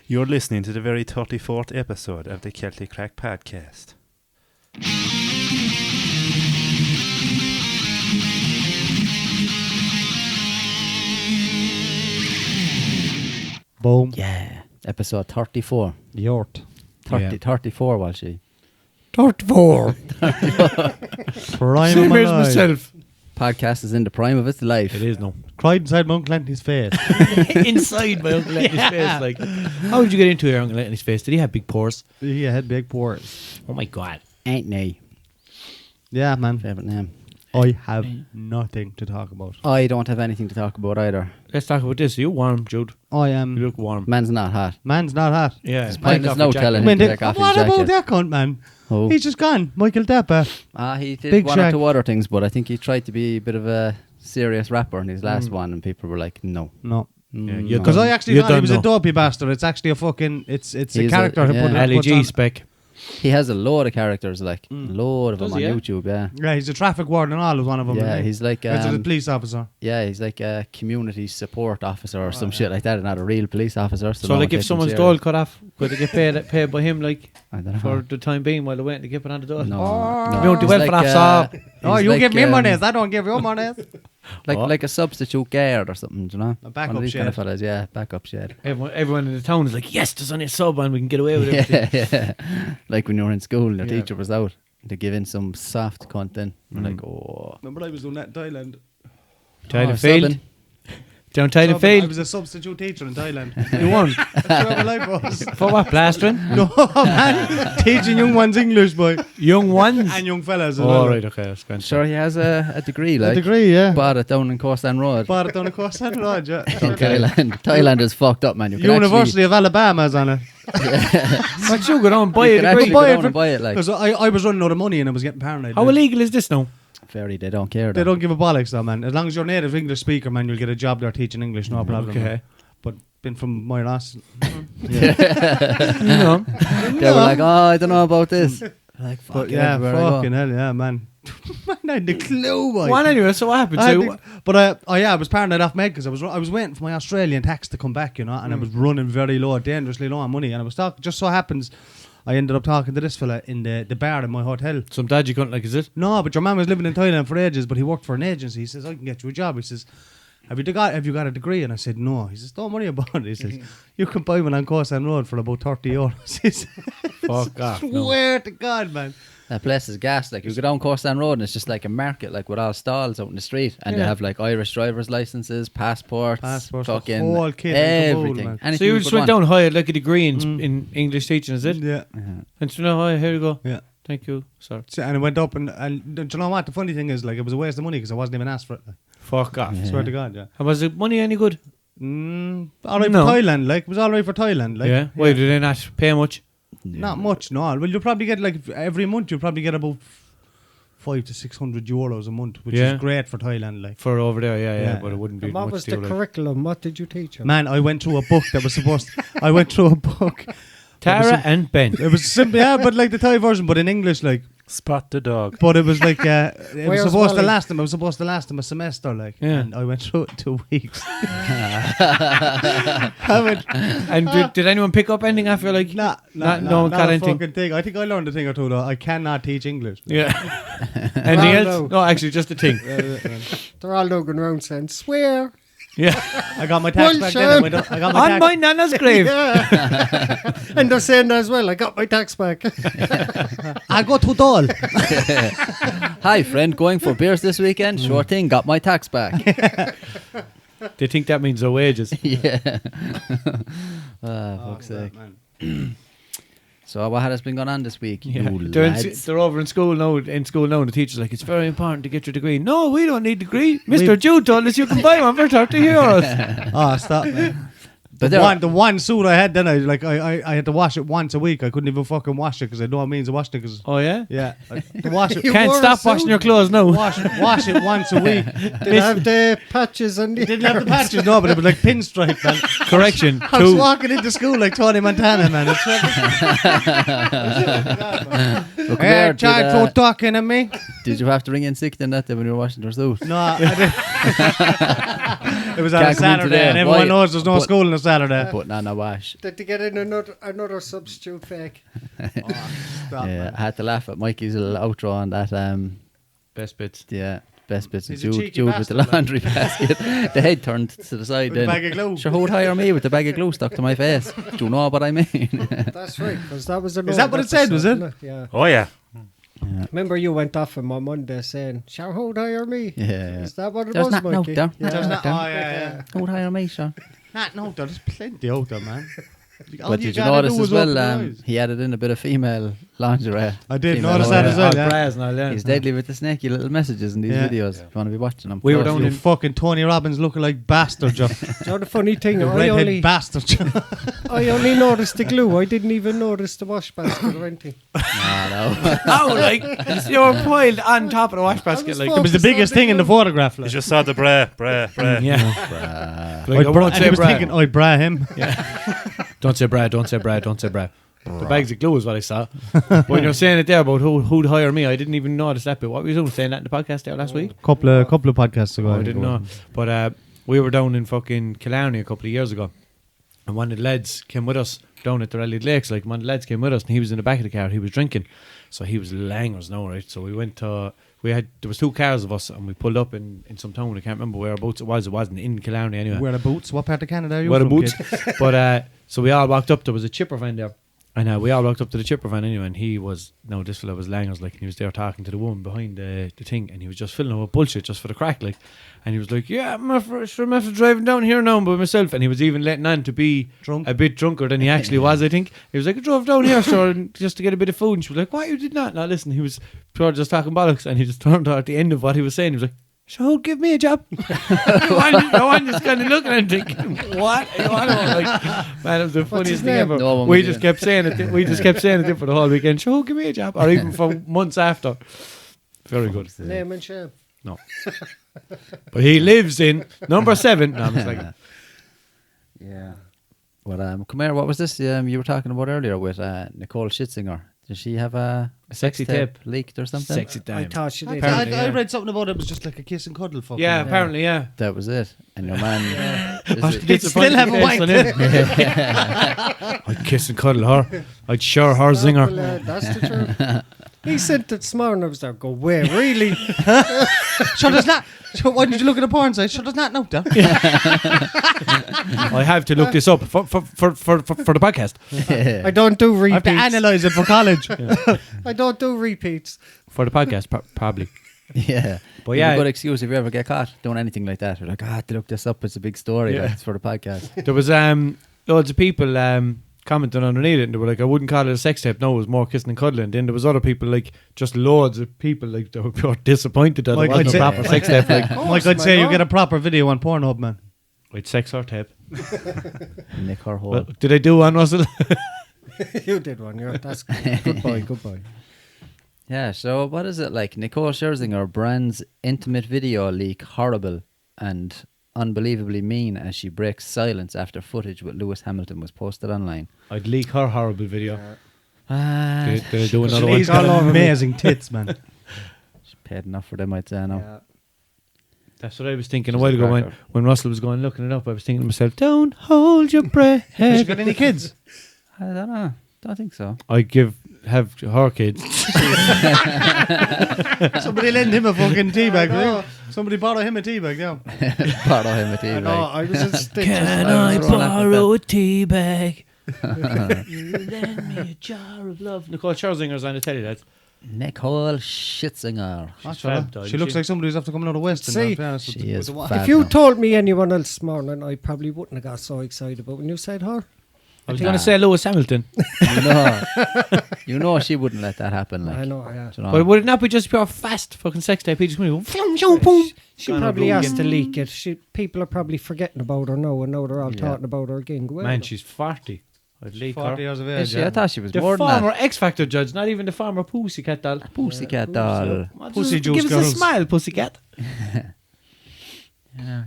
You're listening to the very 34th episode of the Celtic Crack Podcast. Boom. Yeah. Episode 34. Yort. 34, Walshy. 34. Prime Same of as life. myself. Podcast is in the prime of its life. It is no. Cried inside my Uncle Anthony's face. Inside my Uncle Anthony's face. Like, how did you get into your Uncle Anthony's face? Did he have big pores? He had big pores. Oh my God. Anthony. Yeah, man. Favourite name. I have nothing to talk about. I don't have anything to talk about either. Let's talk about this. Are you warm, Jude? I You am. look warm. Man's not hot. Man's not hot. Yeah. It's pointless now telling I him mean, to take off his what about jacket. that cunt, man? Oh. He's just gone. Michael Deppa. He did Big one Shack. or two other things, but I think he tried to be a bit of a serious rapper in his last one, and people were like, no. No. you're Because done. I actually You're thought he done was now. a dopey bastard. It's actually a fucking... It's a He's character a- to yeah. put puts LEG on. spec. He has a load of characters, like, load of Does them on he, yeah? YouTube, yeah. Yeah, he's a traffic warden and all is one of them. Yeah, isn't he? he's like... He's a police officer. Yeah, he's like a community support officer or some shit like that, and not a real police officer. So no one like if takes him someone's serious. dole cut off, could they get paid by him like I don't know. for the time being while they're waiting to get it on the dole? No, You don't do he's well for that, so- Oh, he's you like, give me money. I don't give you money. like a substitute guard or something, do you know? A backup One of these kind of shed. fellas, yeah, backup shed. Everyone in the town is like, yes, there's only a sub and we can get away with everything. Yeah. Like when you were in school and your Yeah. teacher was out, they give in some soft content. We're like, oh. Remember I was doing that in Thailand. Thailand Oh, failed. subbing. Down Thailand I failed. was a substitute teacher in Thailand. You won. That's where my life was. For what, plastering? No, man. Teaching young ones English, boy. Young ones? And young fellas as Oh, well. right, okay. That's grand. Sure, he has a degree, like. A degree, yeah. Bought it down in Corsan Road. Bought it on the course that road, yeah. From Thailand. Thailand is fucked up, man. You can University of Alabama's on it. What you go down, buy You a can actually degree? go buy it down for- and buy it, like. Because I was running out of money and I was getting paranoid. How man. illegal is this now? Very, they don't care. They though. don't give a bollocks though, man. As long as you're a native English speaker, man, you'll get a job there teaching English, no problem. Okay. man. But been from my ass. You know. They were like, oh, I don't know about this. Like, fuck But yeah, everywhere I go. fucking hell, yeah, man. Man, I had the clue, boy. Well, anyway, so what happened? I So, had the- but I was paranoid off med because I was waiting for my Australian tax to come back, you know, and I was running very low, dangerously low on money, and I was talking. Just so happens, I ended up talking to this fella in the bar in my hotel. some dodgy cunt like, is it? No, but your man was living in Thailand for ages, but he worked for an agency. He says, I can get you a job. He says, have you got a degree? And I said, no. He says, don't worry about it. He says, you can buy one on Corsan Road for about 30 euros. He says, Fuck off. No. swear to God, man. That place is gas. Like, you go down Corsan Road and it's just like a market, like with all stalls out in the street. And they Yeah. have like Irish driver's licenses, passports, Passports, the fucking whole kit and caboodle, everything. man. Anything So you you just could went want. down high like a degree in English teaching, is it? Yeah. And so now, here you go. Yeah. Thank you. Sorry. So- and it went up, and do you know what? The funny thing is, like, it was a waste of money because I wasn't even asked for it. Like, Fuck off. Yeah. swear to God, yeah. And was the money any good? All right No. for Thailand, like, it was all right for Thailand, like. Yeah. Why did they not pay much? Not much, no. Well, you'll probably get, like, every month, you'll probably get about 500 to 600 euros a month, which Yeah. is great for Thailand, like. For over there, yeah, Yeah. but it wouldn't be And what much was to the do, like. curriculum? What did you teach him? Man, I went through a book that was supposed. I went through a book. Tara and Ben. It was simple, yeah, but like the Thai version, but in English, like. Spot the dog. But it was like it was Where's supposed to Wally? last him. It was supposed to last him a semester, like. Yeah. And I went through it 2 weeks. And did anyone pick up anything after, like? No got a anything. fucking thing. I think I learned a thing or two though. I cannot teach English. Yeah. Anything Well, else? no. No, actually, just a thing. They're all looking around saying, swear. Yeah. I got my tax back then. I got my On tax. my nana's grave. Yeah. And they're saying that as well, I got my tax back. I go to Dole. Hi, friend, going for beers this weekend? Sure thing, got my tax back. They think that means their wages. Yeah. Fuck's sake. So what has been going on this week? Yeah. You They're, lads? they're over in school now. And the teacher's like, it's very important to get your degree. No, we don't need degree. Mr. Jude told us you can buy one for 30 euros. Oh, stop, man. But The one suit I had then, I had to wash it once a week. I couldn't even fucking wash it because I know what it means to wash it. Cause, Oh, yeah? yeah, to wash it. You Can't wore a stop suit? washing your clothes now. Wash it once a week. Did it have the patches on the... It didn't have the patches, no, but it was like pinstripe, man. Correction. I was 2. walking into school like Tony Montana, man. It's Look, hey, where child for talking to me. did you have to ring in sick then that day when you were washing your suit? No, I didn't. It was on a Can't come in Saturday, today. and everyone Why? knows there's no But- school on a Saturday. Putting on a wash. Did they get in another substitute fake? Stop, Yeah, man. I had to laugh at Mikey's little outro on that. Best bits. Yeah, best bits of He's a cheeky Jude with the bastard, like. laundry basket. The head turned to the side. With a Then bag of glue. Sure, who'd hire me with the bag of glue stuck to my face? Do you know what I mean? That's right, because that was an Is that old what it said, was episode, it? wasn't Yeah. Oh, yeah. Remember you went off on my Monday saying, "Shall who'd hire me?" Yeah. Is that what it There's was, not out Mikey? there. Yeah. There's not, oh, Out yeah. Who'd hire me, sure? No, there's plenty out there, man. All But you did you gotta notice do as is open well? your eyes. He added in a bit of female lingerie. I did Female notice lingerie. that as well. Yeah. Bras and all that. He's deadly with the snaky little messages in these Yeah. videos. If you want to be watching them, We were Plus, down You in- fucking Tony Robbins looking like bastard, Joe. Do you know the funny thing? You I redhead only, bastard, Joe. I only noticed the glue. I didn't even notice the wash basket or anything. no. Oh, like you were piled on top of the wash basket. Like It was the biggest thing in the photograph. You Like. just saw the bra. yeah. I Like, was thinking, I'd bra him. Don't say bra. The bags of glue is what I saw. But when you're saying it there about who'd hire me, I didn't even notice that bit. What were you doing? Saying that in the podcast there last week? Couple of podcasts ago. I didn't know. But we were down in fucking Killarney a couple of years ago. And one of the lads came with us down at the Raleigh Lakes. Like, one of the lads came with us and he was in the back of the car. He was drinking. So he was langers now, right? So we went to... there was 2 cars of us and we pulled up in some town. I can't remember whereabouts it was. It wasn't in Killarney anyway. Wear the boots. What part of Canada are you Wear the from, boots. kid? But so we all walked up. There was a chipper van there. And we all walked up to the chipper van anyway. And he was... No, this fella was langers, like, and he was there talking to the woman behind the thing. And he was just filling her with bullshit just for the crack, like. And he was like, yeah, I'm after driving down here now by myself. And he was even letting on to be Drunk. a bit drunker than he actually was, I think. He was like, I drove down here, sir, just to get a bit of food. And she was like, what, you did not? Now listen, he was pure just talking bollocks. And he just turned out at the end of what he was saying. He was like, so give me a job. no one just kind of looking and thinking, what? Like, man, it was the funniest his thing name? ever. No one We would just do that. kept saying it. We just kept saying it for the whole weekend. So give me a job, or even for months after. Very good. Name and shame. No, but he lives in number 7. No, I'm just like, Yeah. But come here. What was this you were talking about earlier with Nicole Schitzinger? Did she have a sexy sex tape. leaked or something? Sexy I time. thought she did. Apparently, I yeah. read something about it. It was just like a kiss and cuddle. Fucking Yeah, apparently, yeah. That was it. And your man. is it- They still haven't wanked. I'd kiss and cuddle her. I'd share her zinger. Well, that's the truth. He sent it this morning. I was there. Go, wait, really? Sure, there's not. Sure, why did you look at the porn site? Sure, there's not no there. I have to look this up for the podcast. I don't do I have to repeats. analyse it for college. I don't do repeats. For the podcast, probably. Yeah. But You have yeah, a good excuse if you ever get caught doing anything like that. You're like, I have to look this up. It's a big story. Yeah. Like, it's for the podcast. there was loads of people commenting underneath it, and they were like, I wouldn't call it a sex tape. No, it was more kissing and cuddling. Then there was other people, like, just loads of people, like, that were pure disappointed that Like, it wasn't I'd a say- proper sex tape. Like, Like I'd say, you get a proper video on Pornhub, man. wait, sex or tape? Nick her hole. Well, did I do one, Russell? You did one. Yeah, that's good boy. Good boy. Yeah, so what is it like? Nicole Scherzinger brands intimate video leak horrible and unbelievably mean as she breaks silence after footage with Lewis Hamilton was posted online. I'd leak her horrible video. Did I do She's another one? got all over me. amazing tits, man. She paid enough for them, I'd say now. Yeah. That's what I was thinking a She's while a ago cracker. when Russell was going looking it up. I was thinking to myself, don't hold your breath. Has she got any kids? I don't know. Don't think so. I have her kids. Somebody lend him a fucking tea bag, will you? Somebody borrow him a tea bag, yeah. Borrow him a TV. No, I was in stitches. Can I borrow a tea bag? You lend me a jar of love. Nicole Scherzinger's on the telly, lads. Nicole Schitzinger. That's fab, right. though, She isn't looks she? like somebody who's after coming out of Western. See, to be honest with she the- is with the wa- fab. If you now. told me anyone else this morning, I probably wouldn't have got so excited. But when you said her, I was going to say Lewis Hamilton. You know she wouldn't let that happen. Like, I know, yeah. do you know? But would it not be just pure fast fucking sex tape? He just went, boom, boom, boom. She Gonna probably go has again. to leak it. People are probably forgetting about her now, and now they're all Yeah. talking about her again. Go Man, ahead. she's 40. I'd leak 40 her. years of Is age, she? yeah. I thought she was The more than former that. X Factor judge, not even the former Pussycat doll. Pussycat doll. Well, Pussy just juice give us a girls. smile, Pussycat. Yeah.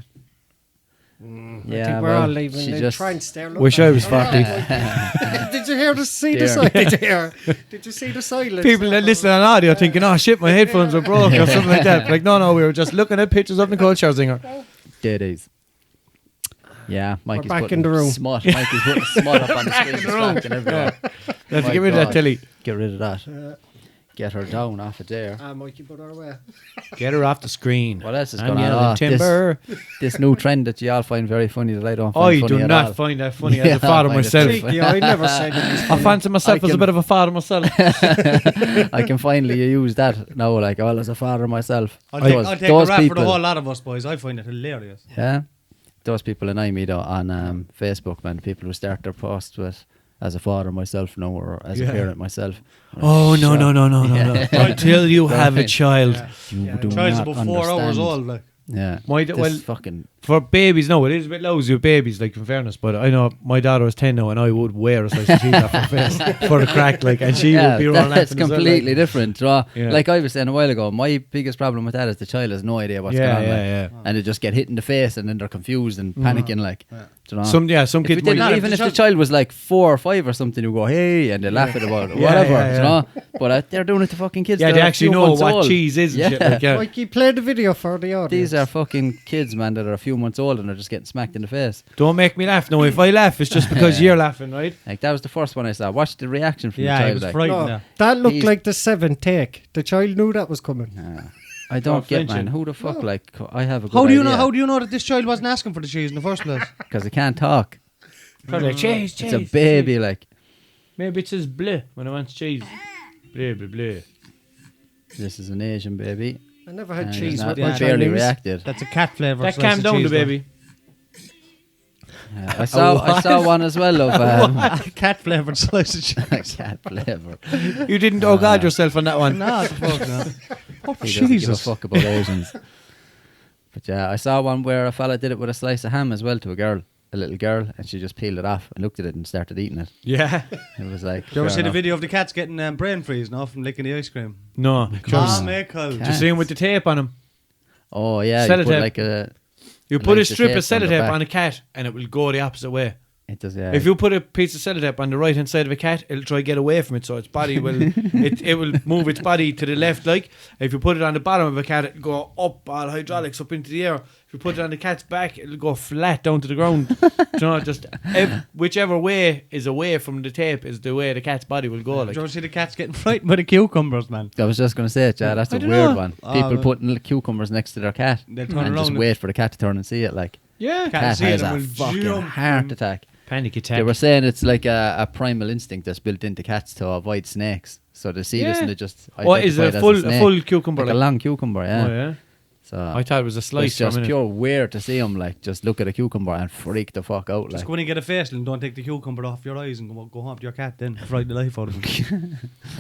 I Yeah, think we're well, all leaving. she They just try and stare. Wish I was 40. Did you hear see the Dear. silence? Did you hear? Did you see the silence? People that listen on audio thinking, oh shit, my headphones are broke or something like that. Like, no, we were just looking at pictures of Nicole Scherzinger. Daddies. Yeah, Mikey's back putting in the room. Smut. Mikey's putting smut up on the screen. Distracting everyone. Let's My get rid of that God. telly. Get rid of that. Get her down off it there. Mikey, put her away. Get her off the screen. What else is I'm going on? yelling Oh, timber. This new trend that you all find very funny that I don't find I funny do at not all. find that funny Yeah, as a father I find it myself. very funny. Yeah, I never said it was I funny. fancy myself I as a can- bit of a father myself. I can finally use that now, like, well, as a father myself. I'll Those- take the those rap for the people- whole lot of us, boys. I find it hilarious. Yeah. Those people annoy me though on Facebook, man. People who start their posts with as a father myself now or as a parent myself. Oh, no, Shut no, no, no, no, no. Until you have a child. You do Child's not about 4 hours understand. old. Like. Yeah. My This well, fucking for babies, no, it is a bit lousy with babies, like, in fairness, but I know my daughter is 10 now and I would wear a slice of cheese off her face for the crack, like, and she would be around that's laughing as well, completely like. different. So, Yeah. like I was saying a while ago, my biggest problem with that is the child has no idea what's Yeah, going on, yeah, like, yeah. and they just get hit in the face and then they're confused and panicking, like, do you know? Some If kids we didn't- might. even if the child was like 4 or 5 or something, you go, hey, and they laugh at about it, Yeah, whatever, yeah, do you know? But they're doing it to fucking kids. Yeah, that they are a actually few know months what old. cheese is and Yeah. shit. Like, yeah. Mikey, play the video for the audience. These are fucking kids, man, that are a few months old and they're just getting smacked in the face. Don't make me laugh. No, if I laugh, it's just because you're laughing, right? Like, that was the first one I saw. Watch the reaction from Yeah, the he child. was like. frightened. No, there. that looked He's- like the 7th take. The child knew that was coming. I don't get, flinching. man. Who the fuck, like, I have a good How do you know? idea. How do you know that this child wasn't asking for the cheese in the first place? Because they can't talk. Probably like, cheese, cheese. It's a baby, like. Maybe it says bleh when I want cheese. Bleh, bleh, bleh. This is an Asian baby. I never had And cheese he's not, with yeah, my barely Chinese. reacted. That's a cat flavour. That slice calmed of down the cheese, though. baby. I saw one as well of Cat flavoured slice of cheese. cat flavour. You didn't oh God yourself on that one. Nah, the fuck no. Oh, He doesn't give a Jesus. fuck about Asians. But yeah, I saw one where a fella did it with a slice of ham as well to a little girl, and she just peeled it off and looked at it and started eating it. Yeah. It was like, Did you ever fair see the enough. video of the cats getting brain freeze now from licking the ice cream? No. Just, Michael. Cat. just see him with the tape on him. Oh yeah, you Sellotape. put like a. You put a Like the strip of tape on the sellotape back. on a cat and it will go the opposite way. It does, yeah. If you put a piece of sellotape on the right hand side of a cat, it'll try to get away from it, so its body will it will move its body to the left. Like if you put it on the bottom of a cat, it'll go up all hydraulics up into the air. If you put it on the cat's back, it'll go flat down to the ground. Do you know, just whichever way is away from the tape is the way the cat's body will go. Did Like you ever see the cats getting frightened by the cucumbers, man? I was just going to say it, yeah. That's I a don't weird know. one. Oh, People man. putting little cucumbers next to their cat They'll turn and around just and- wait for the cat to turn and see it. Like, yeah, Cat cat see it has and a will fucking jump heart and- attack. panic attack. They were saying it's like a primal instinct that's built into cats to avoid snakes. So they see this Yeah. and they just What is identify a it as full snake. cucumber? Like a long cucumber, yeah. Oh yeah. So I thought it was a slice. it's for a just minute. pure weird to see them like just look at a cucumber and freak the fuck out. Just Like, go in and get a facial and don't take the cucumber off your eyes and go home to your cat then. Frighten the life out of him.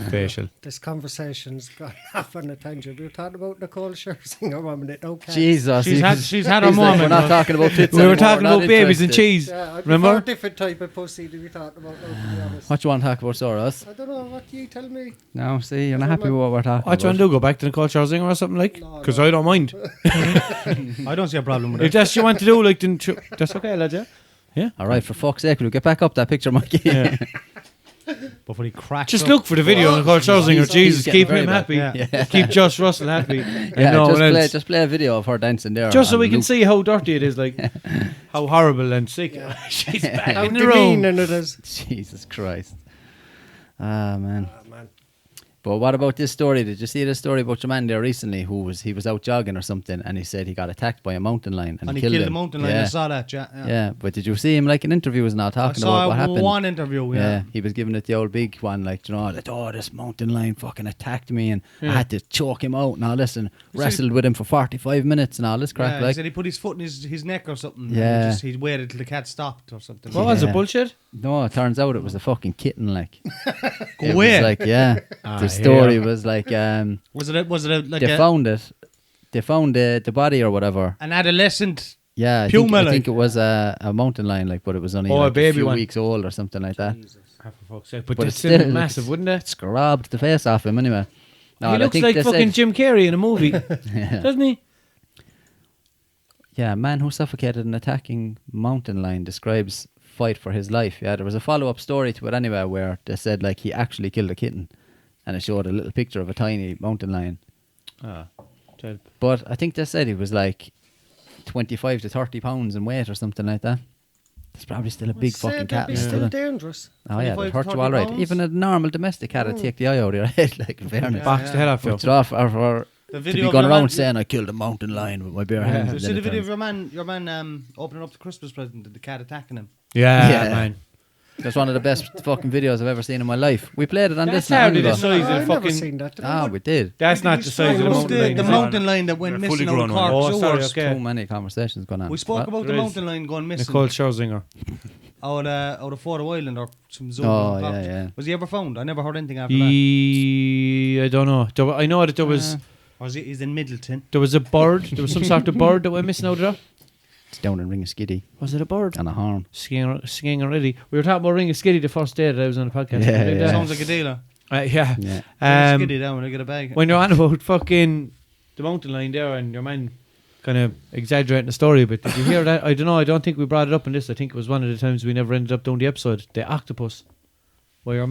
facial. This conversation's gone off on a tangent. We were talking about Nicole Scherzinger a minute. No cats. Jesus, She's had her he's like, moment. we're not love. talking about tits We were anymore, talking not about babies and interested. cheese. Yeah, I Remember? prefer a different type of pussy to be talking about, now, to be honest. What you want to talk about, Soros? I don't know, what do you tell me? No, see, you're not happy with what we're talking What you want about. to do? Go back to Nicole Scherzinger or something like? No, Because no. I don't mind. I don't see a problem with If it. that's what you want to do, like then that's okay, lad. Yeah. All right, for fuck's sake, will you get back up that picture, Mikey? Yeah. Before he cracks Just up. look for the video of Nicole Scherzinger. he's Jesus, getting keep very him bad. happy. Yeah. Keep Josh Russell happy. Yeah, and no one else. just play a video of her dancing there. Just so on we can loop. see how dirty it is, like how horrible and sick. She's back How in the room. demeaning it is. Jesus Christ. Ah, man. Oh, man. But what about this story? Did you see this story about your man there recently who was out jogging or something and he said he got attacked by a mountain lion and And he killed killed him. the mountain lion. Yeah. I saw that, yeah. Yeah, but did you see him like in interviews and all I talking about what saw happened? one interview, yeah. He was giving it the old big one, like, you know, like, oh, this mountain lion fucking attacked me and I had to choke him out and all this and wrestled with him for 45 minutes and all this crap. Yeah, he like, said he put his foot in his neck or something. and Yeah. he waited till the cat stopped or something. What was Yeah. it? Bullshit? no, it turns out it was a fucking kitten, like. Go It away. was like, yeah. The story was like, Was it like they found it. They found the body or whatever. an adolescent? Yeah, Puma, I think like. it was a mountain lion, like, but it was only Oh, a like a baby few one. weeks old or something like that. Ah, for fuck's sake. But, But it's it's still still- massive, wouldn't it? Scrubbed the face off him anyway. No, He I looks think like they fucking said- Jim Carrey in a movie, Yeah. doesn't he? Yeah, a man who suffocated an attacking mountain lion describes fight for his life. Yeah, there was a follow-up story to it anyway where they said like he actually killed a kitten and it showed a little picture of a tiny mountain lion. Ah, But I think they said he was like 25 to 30 pounds in weight or something like that. There's probably still a big fucking cat. It's still dangerous. Oh yeah, 25 it hurt to you all 30 right. pounds. Even a normal domestic cat would take the eye out of your head, like in fairness. Box the head off you. It's off or The to video be of going your around man- saying I killed a mountain lion with my bare hands. You and see then the it video of turns- your man opening up the Christmas present and the cat attacking him. Yeah, Yeah. man. That's one of the best fucking videos I've ever seen in my life. We played it on That's this. not long hardly the ago. size of I've the never fucking. seen that. Ah, we did. That's not the size of the It was mountain the, lion. the is it? mountain lion that went They're fully missing out of grown one. Cork Oh, sorry, sewers. okay. Too many conversations going on. We spoke What? about the There is. mountain lion going missing Nicole Scherzinger. out of Fort Island or some zoo. Oh, in Cork. yeah, yeah. Was he ever found? I never heard anything after that. I don't know. I know that there was Or is he's in Middleton? a bird. There was some sort of bird that went missing out of there. It's down in Ring of Skiddy Was it a bird? and a horn. Skiing already. We were talking about Ring of Skiddy the first day that I was on the podcast. Yeah, Did yeah. that? Sounds like a dealer. Yeah. Yeah. Skiddy down when I get a bag. When you're on about fucking the mountain line there and your man kind of exaggerating the story a bit, did you hear that? I don't know. I don't think we brought it up in this. I think it was one of the times we never ended up doing the episode. The octopus. Where your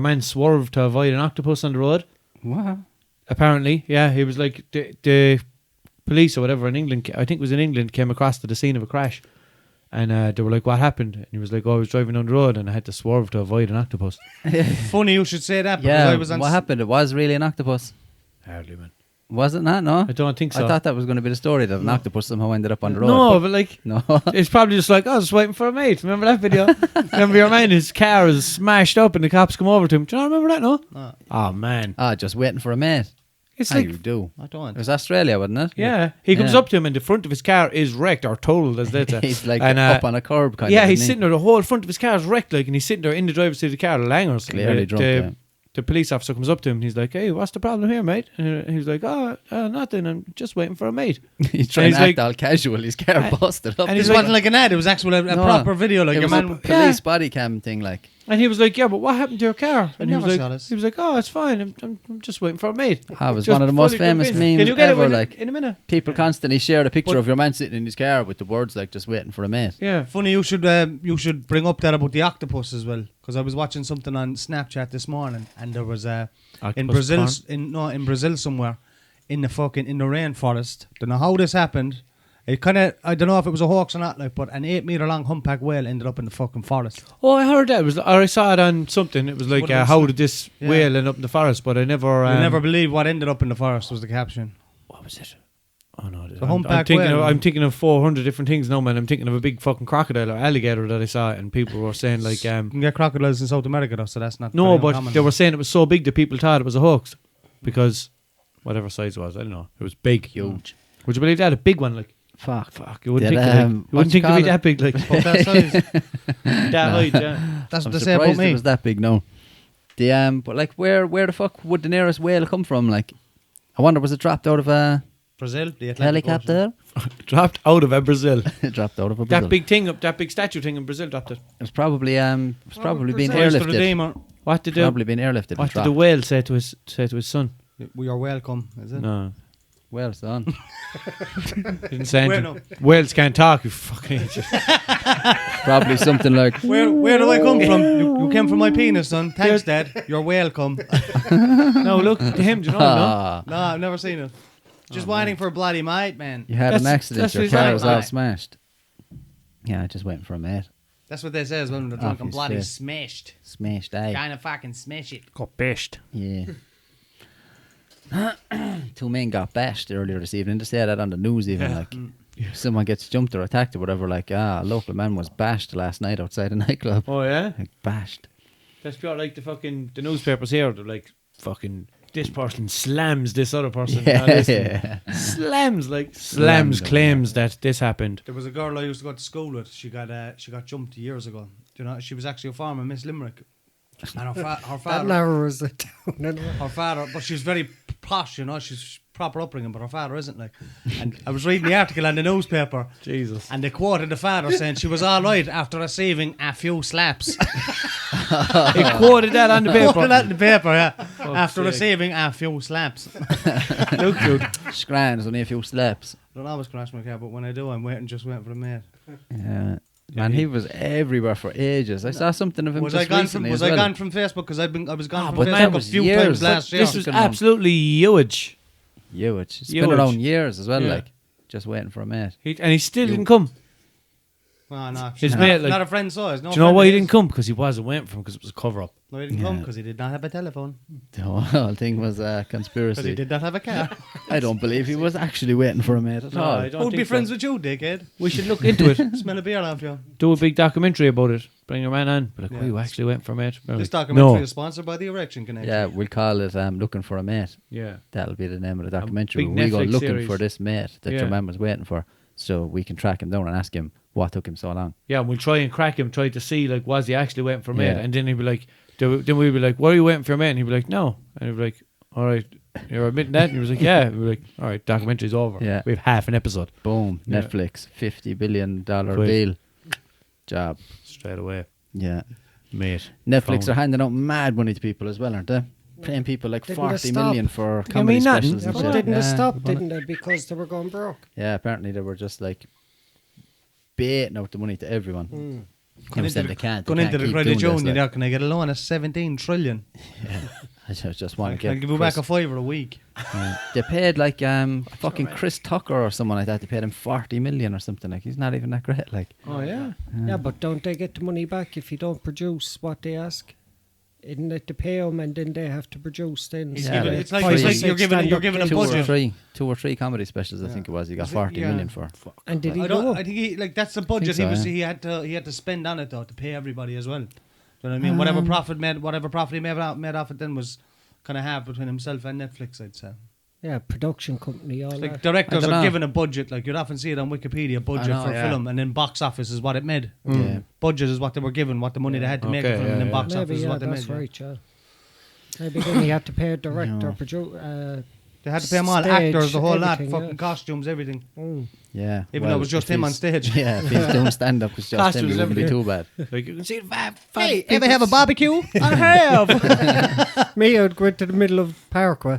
man swerved to avoid an octopus on the road. What? Apparently, yeah. He was like the police or whatever in England, I think it was in England, came across to the scene of a crash. And they were like, what happened? And he was like, oh, I was driving down the road and I had to swerve to avoid an octopus. Funny you should say that because Yeah, I was on what happened? It was really an octopus. Hardly, man. Was it not? No? I don't think so. I thought that was going to be the story that an octopus somehow ended up on the road. No, but like, No. it's probably just like, oh, I was waiting for a mate. Remember that video? Remember your man, his car is smashed up and the cops come over to him. Do you not remember that, no? No. Oh, man. Just waiting for a mate. It's How like, you do. I It don't. was Australia, wasn't it? yeah. He comes Yeah. up to him and the front of his car is wrecked or totaled, as they say. He's like And, up on a curb kind of. yeah, he's isn't he? sitting there, the whole front of his car is wrecked, like, and he's sitting there in the driver's seat of the car, the langers. Clearly the, drunk, the, yeah. the police officer comes up to him and he's like, hey, what's the problem here, mate? And he's like, oh, nothing, I'm just waiting for a mate. He's trying he's to act like- all casual. His car busted up. and This he's wasn't like an ad. It was actually a No, proper video. Like it your was a man. police body cam thing, like. And he was like, yeah, but what happened to your car? And he never was saw like, this. oh, it's fine, I'm just waiting for a mate. Ah, it was Just one of the most fully famous convinced. memes Can you get ever. it Like in a minute? people constantly share the picture But- of your man sitting in his car with the words like "just waiting for a mate." Yeah. Funny you should bring up that about the octopus as well because I was watching something on Snapchat this morning and there was in Octopus Brazil porn? in Brazil somewhere in the rainforest. Don't know how this happened. It kind of I don't know if it was a hoax or not. Like, but an 8-meter long humpback whale ended up in the fucking forest. Oh, I heard that. It was, or I saw it on something. It was like, What else? how did this Yeah. whale end up in the forest? But I never. You'll never believe what ended up in the forest was the caption. What was it? Oh no! The humpback whale. I'm thinking of 400 different things now, man. I'm thinking of a big fucking crocodile or alligator that I saw, and people were saying like, You can get crocodiles in South America though, so that's not no, very but uncommon. they were saying it was so big that people thought it was a hoax because whatever size it was, I don't know. It was big, Huge. Would you believe that? A big one, like Fuck. you wouldn't Did, think, um, you what wouldn't you think it'd be call that big, like About that size. that height. Yeah. That's I'm what they say about surprised it me. was that big. No. The but like where the fuck would the nearest whale come from? Like, I wonder was it dropped out of a Brazil, the Atlantic Ocean. helicopter? Dropped out of Brazil. Dropped out of a Brazil. That big thing up, that big statue thing in Brazil dropped it. It was probably being Praise to the airlifted. Redeemer. What did Probably being airlifted. what and did the dropped. whale say to his son? We are welcome, is it? No, Well done. didn't say Where anything. Whales can't talk. You fucking idiot. Probably something like Where do I come from? You came from my penis, son. Thanks, Dad. You're welcome. No, look to him. Do you know? No? ah, No, I've never seen it. Just waiting for a bloody mate, man. you had an That's- accident. that's Your what car he's was like. all smashed. Yeah, just waiting for a mate. That's what they say as well when they're drunk. I'm Obvious, bloody yeah. smashed. Smashed, eh? Kind of fucking smash it. Got bashed. Yeah. Two men got bashed earlier this evening. They say that on the news even like someone gets jumped or attacked or whatever, like a local man was bashed last night outside a nightclub. Oh yeah. Like bashed. That's pure like the newspapers here. They're like fucking. This person slams this other person. Yeah. Now listen. Slams Slams them, claims that this happened. There was a girl I used to go to school with. She got jumped years ago. Do you know? She was actually a farmer, Miss Limerick. And her That father, narrows it down. Anyway. her father, but she's very posh, you know. She's proper upbringing, but her father isn't like. And I was reading the article in the newspaper, Jesus. and they quoted the father saying she was all right after receiving a few slaps. He quoted that on the Quoted paper. that in the paper, yeah. After sake. receiving a few slaps. Look, Jude. Scrans, only a few slaps. I don't always crash my car, but when I do, I'm just waiting for the mate. Yeah. Man, he was everywhere for ages. I saw something of him Was I just gone recently from as well. gone from Facebook? Because I was gone from but Facebook that a was few years. times last year. This was Fucking hell. absolutely huge. Huge. It's Huge. been around years as well, Yeah. like just waiting for a mate. And he still didn't come. Oh, no. His Not- mate, like- not a friend size. No Do you know friend why of he his. didn't come? Because he wasn't waiting for him because it was a cover up. No, he didn't come Yeah. because he did not have a telephone. The whole thing was a Because he conspiracy. did not have a car. I don't believe he was actually waiting for a mate at No, all. I don't Who'd be think so. friends with you, dickhead? We should look into it. Smell a beer off you. Do a big documentary about it. Bring your man on. Be like, Yeah. were you actually waiting for a mate? Be This like, documentary no. is sponsored by the Erection Connection. Yeah, we'll call it Looking for a Mate. Yeah. That'll be the name of the documentary. big We go Netflix looking series. for this mate that Yeah. your man was waiting for, so we can track him down and ask him what took him so long. Yeah, and we'll try and crack him, try to see, like, was he actually waiting for a mate? Yeah. And then he'd be like, then we'd be like, were you waiting for a mate? And he'd be like, no. And he'd be like, all right, you're admitting that? And he was like, yeah. And we'd be like, all right, documentary's over. Yeah. We have half an episode. Boom, Yeah. Netflix, $50 billion Quick. deal. Job. Straight away. Yeah. Mate. Netflix Found are it. handing out mad money to people as well, aren't they? Paying people like Didn't 40 they million stop? for You comedy mean nothing? specials Yeah, and but shit. didn't they Yeah, stop, but- didn't they? Because they were going broke. Yeah, apparently they were just like baiting out the money to everyone. Mm. They said they can't. Going they into can't the keep credit doing this, union, like. can I get a loan of 17 trillion? I just want to I'll get. give you back a $5 a week. They paid like fucking Chris Tucker or someone like that. They paid him 40 million or something. Like he's not even that great. Like Oh, yeah. Yeah, but don't they get the money back if you don't produce what they ask? Isn't it to pay them and then they have to produce then? It's Yeah, given- like it's like, five it's or like six you're giving a two or budget. three, 2 or 3 comedy specials. I think it was. He got Is it- 40 yeah. million for. And did he I go? think he like that's the budget so, he had to spend on it though to pay everybody as well. Do you know what I mean? Whatever profit he made off it then was kind of half between himself and Netflix, I'd say. Yeah, production company, all Like that. directors I are dunno. given a budget, like you'd often see it on Wikipedia, budget know, for a yeah. film, and then box office is what it made. Yeah. Budget is what they were given, what the money they had to make Okay, a film, yeah, and then yeah. box Maybe, office is yeah, what they that's made. right, yeah. Maybe then he had to pay a director, No. producer. They had to pay them all, Stage, actors, the whole lot, everything, fucking yeah. costumes, everything. Yeah. Even though it was just if him on he's- stage. Yeah, if he's doing stand up, it's just him. Costumes, It wouldn't be too bad. Like, you can see the Hey, ever have a barbecue? I have. Me, I'd go into the middle of Parkway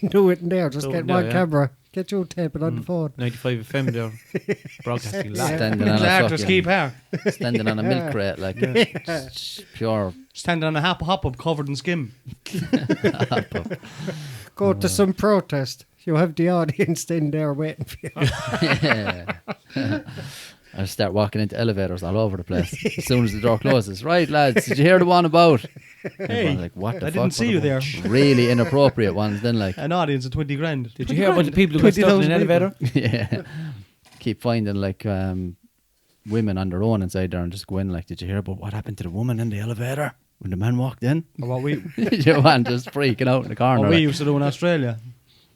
and do it in there. Just Do it get in one there, yeah. camera. Get you taping on the phone. 95 FM there. Broadcasting live. Standing on a Actors keep fucking, hair. standing on a milk crate, like pure. Standing on a hop up covered in skim. Go to some protest. You have the audience in there waiting for you. I'll start walking into elevators all over the place as soon as the door closes. Right, lads, did you hear the one about? Everyone's like, what the I fuck? didn't see you there. Really inappropriate ones. Then, like, An audience of 20 grand. Did you hear about the people who got stuck in an 20,000 elevator? yeah, keep finding like women on their own inside there and just go in. Like, did you hear about what happened to the woman in the elevator when the man walked in? Or what we Your man just freaking out in the corner. what we like, used to do in Australia.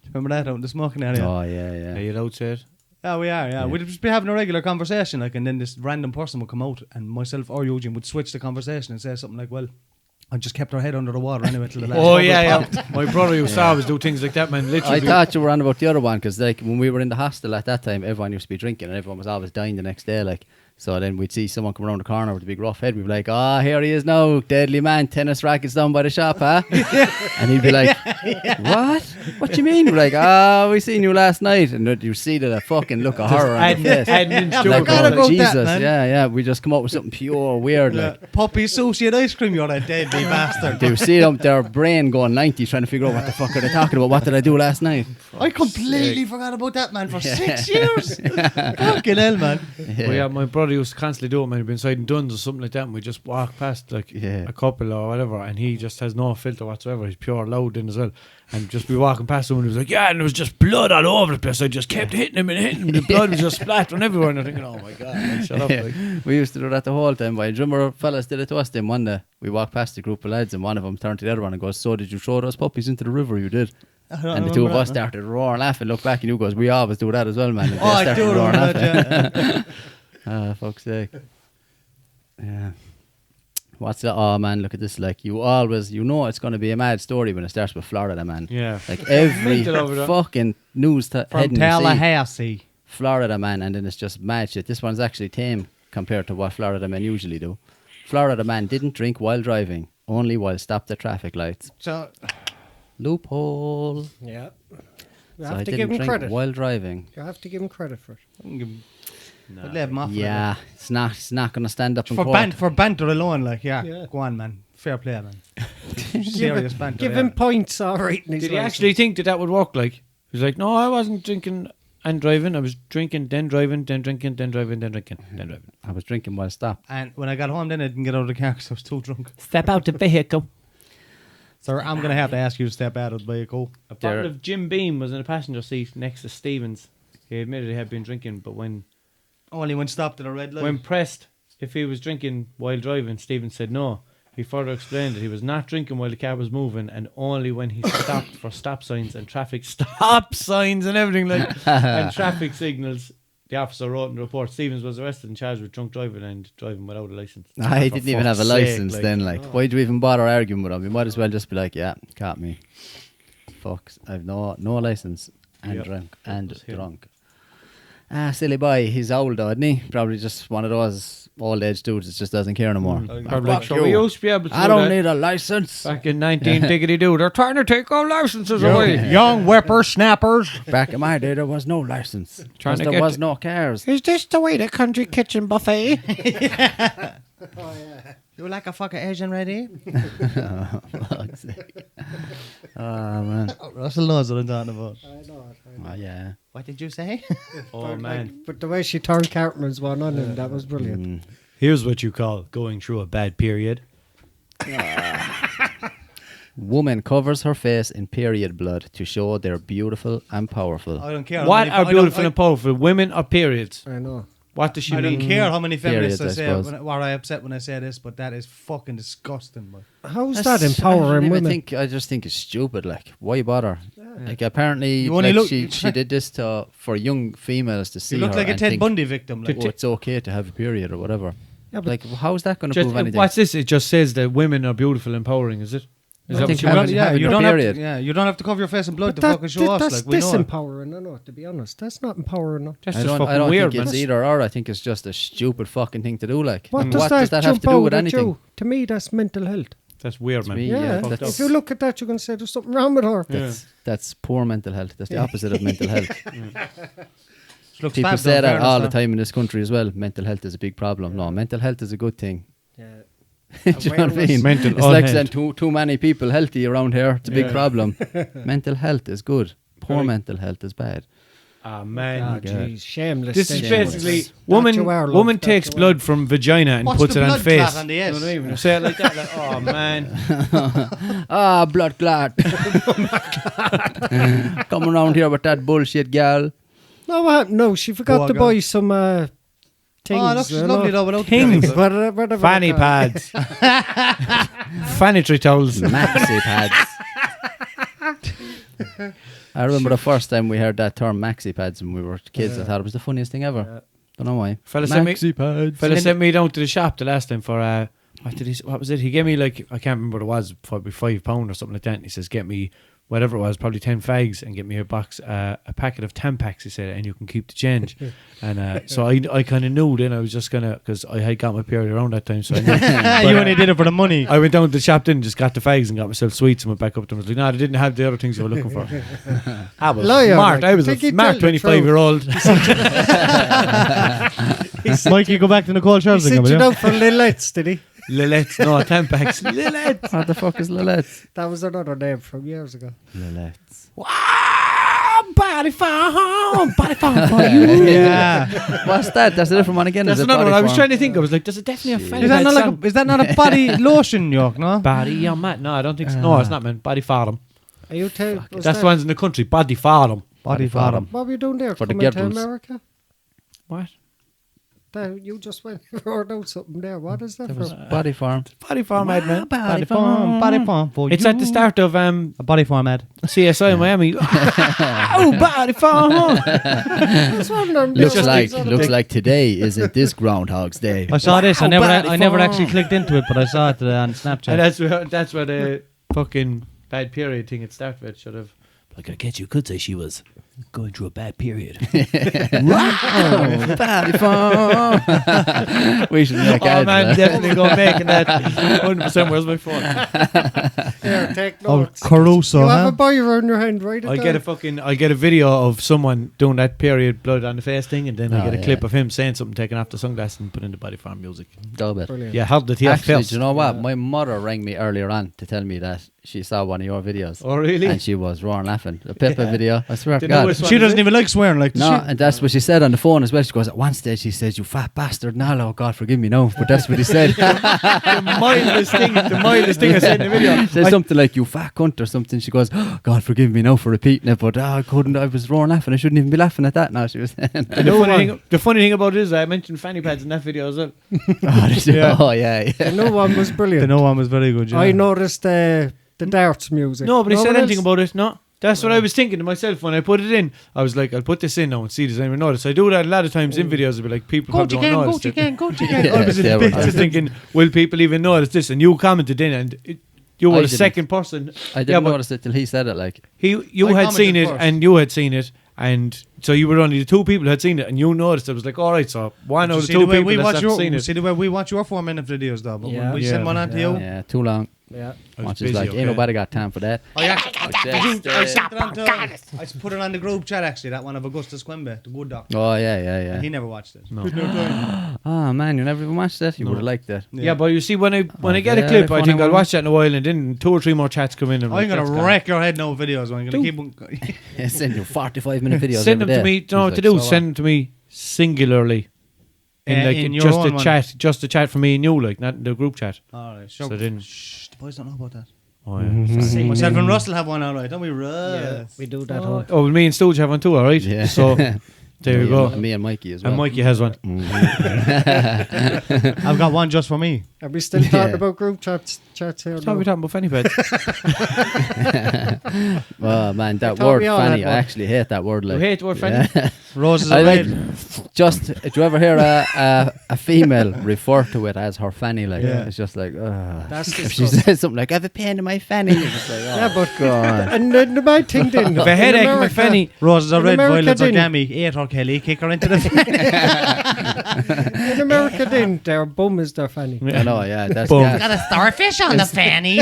Remember that out in the smoking area? oh yeah, yeah. Are you outside? Yeah, we are, yeah. We'd just be having a regular conversation, like, and then this random person would come out, and myself or Eugene would switch the conversation and say something like, well, I just kept our head under the water anyway till the last Oh, bubble yeah, popped. yeah. My brother used to always do things like that, man. I Literally. thought you were on about the other one because, like, when we were in the hostel at that time, everyone used to be drinking and everyone was always dying the next day. Like, so then we'd see someone come around the corner with a big rough head. We'd be like, "Oh, here he is now, deadly man, tennis rackets down by the shop, huh?" And he'd be like, "What? What do you mean?" We're like, "Oh, we seen you last night," and you see the fucking look of horror on the face. Adding into Like, it. forgot oh, about that, Jesus, man. yeah. We just come up with something pure weird, Yeah. like. Puppy sushi and ice cream, you're a deadly bastard. They would see them, their brain going 90 trying to figure out what the fuck are they talking about. What did I do last night? I completely forgot about that, man, for 6 years. Fucking hell, man. But yeah, my brother used to constantly do it, man. He'd be inside in Duns or something like that, and we just walk past like Yeah. a couple or whatever, and he just has no filter whatsoever. He's pure loud in as well. And just be walking past someone who's like, yeah, and there was just blood all over the place. I just kept hitting him and hitting him. The blood was just splattering everywhere. And I'm thinking, oh my God, man, shut up. Yeah. Like. We used to do that the whole time. But I remember fellas did it to us then one day. We walked past a group of lads and one of them turned to the other one and goes, "So did you throw those puppies into the river?" "You did." And the two of us started roaring laughing. Look back and you goes, "We always do that as well, man." And Oh, I they do started roaring remember laughing. that, yeah. Fuck's sake. Yeah. What's that? Oh man, look at this. Like, you always, you know it's going to be a mad story when it starts with Florida, man. Yeah. Like every Mental over there. fucking news From heading you see, Tallahassee. Florida man, and then it's just mad shit. This one's actually tame compared to what Florida men usually do. Florida man didn't drink while driving, only while stopped at traffic lights. So, Loophole. Yeah. You So have I to didn't give him drink credit. while driving. You have to give him credit for it. I'd let him off. Yeah, it's not going to stand up in For, court. for banter alone, like, yeah, Yeah. go on, man. Fair play, man. Serious banter. Give yeah. him points, all right. Did he actually think that would work? Like, he was like, no, I wasn't drinking and driving. I was drinking, then driving, then drinking, then driving, then drinking, then driving. I was drinking while stopped. And when I got home, then I didn't get out of the car because I was too drunk. Step out the vehicle. So I'm going to have to ask you to step out of the vehicle. A bottle of Jim Beam was in the passenger seat next to Stevens. He admitted he had been drinking, but when Only when stopped at a red light. when pressed if he was drinking while driving, Stevens said no. He further explained that he was not drinking while the car was moving, and only when he stopped for stop signs and traffic stop signs and everything and traffic signals. The officer wrote in the report, Stevens was arrested and charged with drunk driving and driving without a license. I didn't even have a fuck's license sake, then. Like, why do you even bother arguing with him? You might as well just be like, yeah, caught me. Fuck, I've no license and Yep. drunk and Just him. drunk. Silly boy. He's old though, isn't he? Probably just one of those old age dudes that just doesn't care no more. Probably like, so we used to be able to I do don't that need a license. back in 19 diggity doo. They're trying to take our licenses away. Young whippersnappers. Back in my day, there was no license. Trying to There get- was no cars. Is this the way the country kitchen buffet? You like a fucking Asian ready? Fuck's sake. Oh man. Russell knows what I'm talking about. I know it. Oh yeah. What did you say? Oh man. But the way she turned Cartman's one on him, that was brilliant. Mm. Here's what you call going through a bad period. Woman covers her face in period blood to show they're beautiful and powerful. I don't care. What are beautiful and powerful? Women or periods? I know. What does she I mean? don't care how many feminists Periods, I I say, suppose. or I upset when I say this, but that is fucking disgusting. Man. How's That's- that empowering women? I just think it's stupid. Like, why bother? Like, apparently, You only like, look- she did this for young females to see You look her like a and Ted think, Bundy victim. Like. oh, it's okay to have a period or whatever. Yeah, but Like, how is that going to Just, prove anything? what's this? It just says that women are beautiful and empowering, is it? Is I that think what you having- want? having you a don't have period. to, you don't have to cover your face in blood But to fucking show us. that's Like we know. it. disempowering, I know, to be honest. That's not empowering. No. That's I just don't fucking weird, think man. it's either or. I think it's just a stupid fucking thing to do. Like, What what does does that have jump to do out with at anything? you? To me, that's mental health. That's weird, man. me, Yeah, yeah, if you look at that, you're going to say there's something wrong with her. That's poor mental health. That's the opposite of mental health. Looks People bad, say though, that fairness, all the though. time in this country as well. Mental health is a big problem. No, mental health is a good thing. Yeah. Do you know what I mean? Mental It's like saying unhealth. too many people healthy around here. It's a big Yeah. problem. Mental health is good. Poor Correct. mental health is bad. Ah, man. Ah, God. jeez, shameless. This is statement. basically That you are, love, woman that takes you are. blood from vagina and What's puts the it on blood face. clot on the You know S? what I mean? You say it like that, like, oh man. Ah, blood clot. Come around here with that bullshit, gal. No, what happened? No, she forgot Go to on, buy some things. Oh, look, she's lovely though without the Things. belly. Whatever Fanny they're called. pads. Fanny towels. Maxi pads. I remember the first time we heard that term maxi pads when we were kids. I thought it was the funniest thing ever. Don't know why. Fella sent me- pads. Fella sent me down to the shop the last time for what was it? He gave me like, I can't remember what it was, probably £5 or something like that. And he says, get me whatever it was, probably 10 fags, and get me a box, a packet of Tampax, he said, and you can keep the change. And so I kind of knew then I was just gonna, because I had got my period around that time, so I knew. You only did it for the money. I went down to the shop then, just got the fags and got myself sweets and went back up to them. I was like, no, they didn't have the other things you were looking for. I was Liar, smart. like, I was a think he'd smart tell the 25-year-old. Mikey, go back to Nicole He Scherzinger, sent will you you? down for Lillettes, did he? Lilith, no, Tampax. Lilith. What the fuck is Lilith? That was another name from years ago. Lilith. Body farm for you. Yeah. What's that? That's a different one again. That's is it another one. I was Bodyform? trying to think. I was like, there's a definitely a fanny Is that pad not song. is that not a body lotion, York? No. Body on mat? No, I don't think so. No, it's not, man. Body farm. Are you Fuck was That's that, the ones in the country. Body farm. Body farm. What were you doing there? For the Coming to girls. America? What? You just went roared out something there. What is that That from? was Bodyform. Body farm ad, man. Body farm. Body farm for It's you. at the start of A body farm ad. CSI in Miami. Oh, body farm. That's one of them. Looks things. looks like today isn't this Groundhog's Day. I saw this. I Wow, never Body never farm. actually clicked into it, but I saw it on And Snapchat. that's where the fucking bad period thing had started with. Should have. Like, I guess you could say she was going through a bad period. Bodyform. We should make Oh ads man, of that. definitely go making that. 100%. Where's my phone? Here, take Oh, notes. Caruso, You have huh? a boy around your hand, right? I get a video of someone doing that period blood on the face thing, and then I Oh, get a yeah. clip of him saying something, taking off the sunglasses and put in the Body Farm music. Dub it. Brilliant. Yeah, how did he have Actually, first? do you know what? My mother rang me earlier on to tell me that she saw one of your videos. Oh, really? And she was roaring laughing. The Pippa video, I swear to Didn't know God. which one. She doesn't even like swearing. Like No, and that's what she said on the phone as well. She goes, at one stage, she says, "You fat bastard." No, oh God, forgive me, no. But that's what he said. The mildest thing I said in the video. Says something like, "You fat cunt" or something. She goes, "Oh, God, forgive me now for repeating it, but I couldn't. I was roaring laughing. I shouldn't even be laughing at that now." She was saying. And the funny thing about it is I mentioned fanny pads in that video as well. Oh, yeah. The new one was brilliant. The no one was very good. Yeah. I noticed the darts music. No, but he said one anything else? about it. No. That's what I was thinking to myself when I put it in. I was like, I'll put this in now and see does anyone notice. I do that a lot of times in videos. I'll be like, people probably don't notice it. Go Yeah, I was in yeah, bits. I was thinking, will people even notice this? And you commented in, and you were I the didn't. second person. I didn't but notice it till he said it. Like, you I had seen commented it, first. and you had seen it, and so you were only the two people who had seen it, and you noticed. I was like, all right, so one out of the two people that's not seen it. See the way we watch your 4-minute videos, though. But Yeah. when we Yeah. send one on to you, yeah, too long. Yeah. I was Watch busy, like, okay. ain't nobody got time for that. I sent it on to, I put it on the group chat actually. That one of Augustus Quimby, the good doctor. Oh, yeah. He never watched it. No. Oh, man, you never even watched that? You would have liked that. Yeah, but you see, when I get a very clip, I funny think I'll one. watch that in a while, and then 2 or 3 more chats come in. And I'm like, gonna that's gone. wreck your head now with videos. I'm gonna keep on. Send you 45-minute videos. Send them every to day. me. You know what to He's do? like, so Send them to me singularly. In your just own a one. chat, just a chat for me and you, like not the group chat. All right, sure. So then, Shh, the boys don't know about that. oh yeah. Myself and Russell have one, all right, don't we? Yeah, Russ. we do that. Oh, well, me and Stooge have one too, all right. Yeah. So there you go. Me and Mikey as well. And Mikey has one. I've got one just for me. Are we still talking about group chats here? What are we now? talking about fanny pads? Oh, man, that thought word we all fanny. had I one. actually hate that word. Like, You hate the word fanny? Yeah. Roses I are like red. just. Do you ever hear a female refer to it as her fanny? Like, Yeah. it's just like, That's if she disgusting. says something like, "I have a pain in my fanny," you're just like, oh, Yeah, but God. and then the bad thing then. If a headache in my fanny. Roses are In red, America, violets are then- gammy. 8 her Kelly, kick her into the. In America, then their bum is their fanny. I know, yeah, that's Boom. gas. a starfish on the fanny.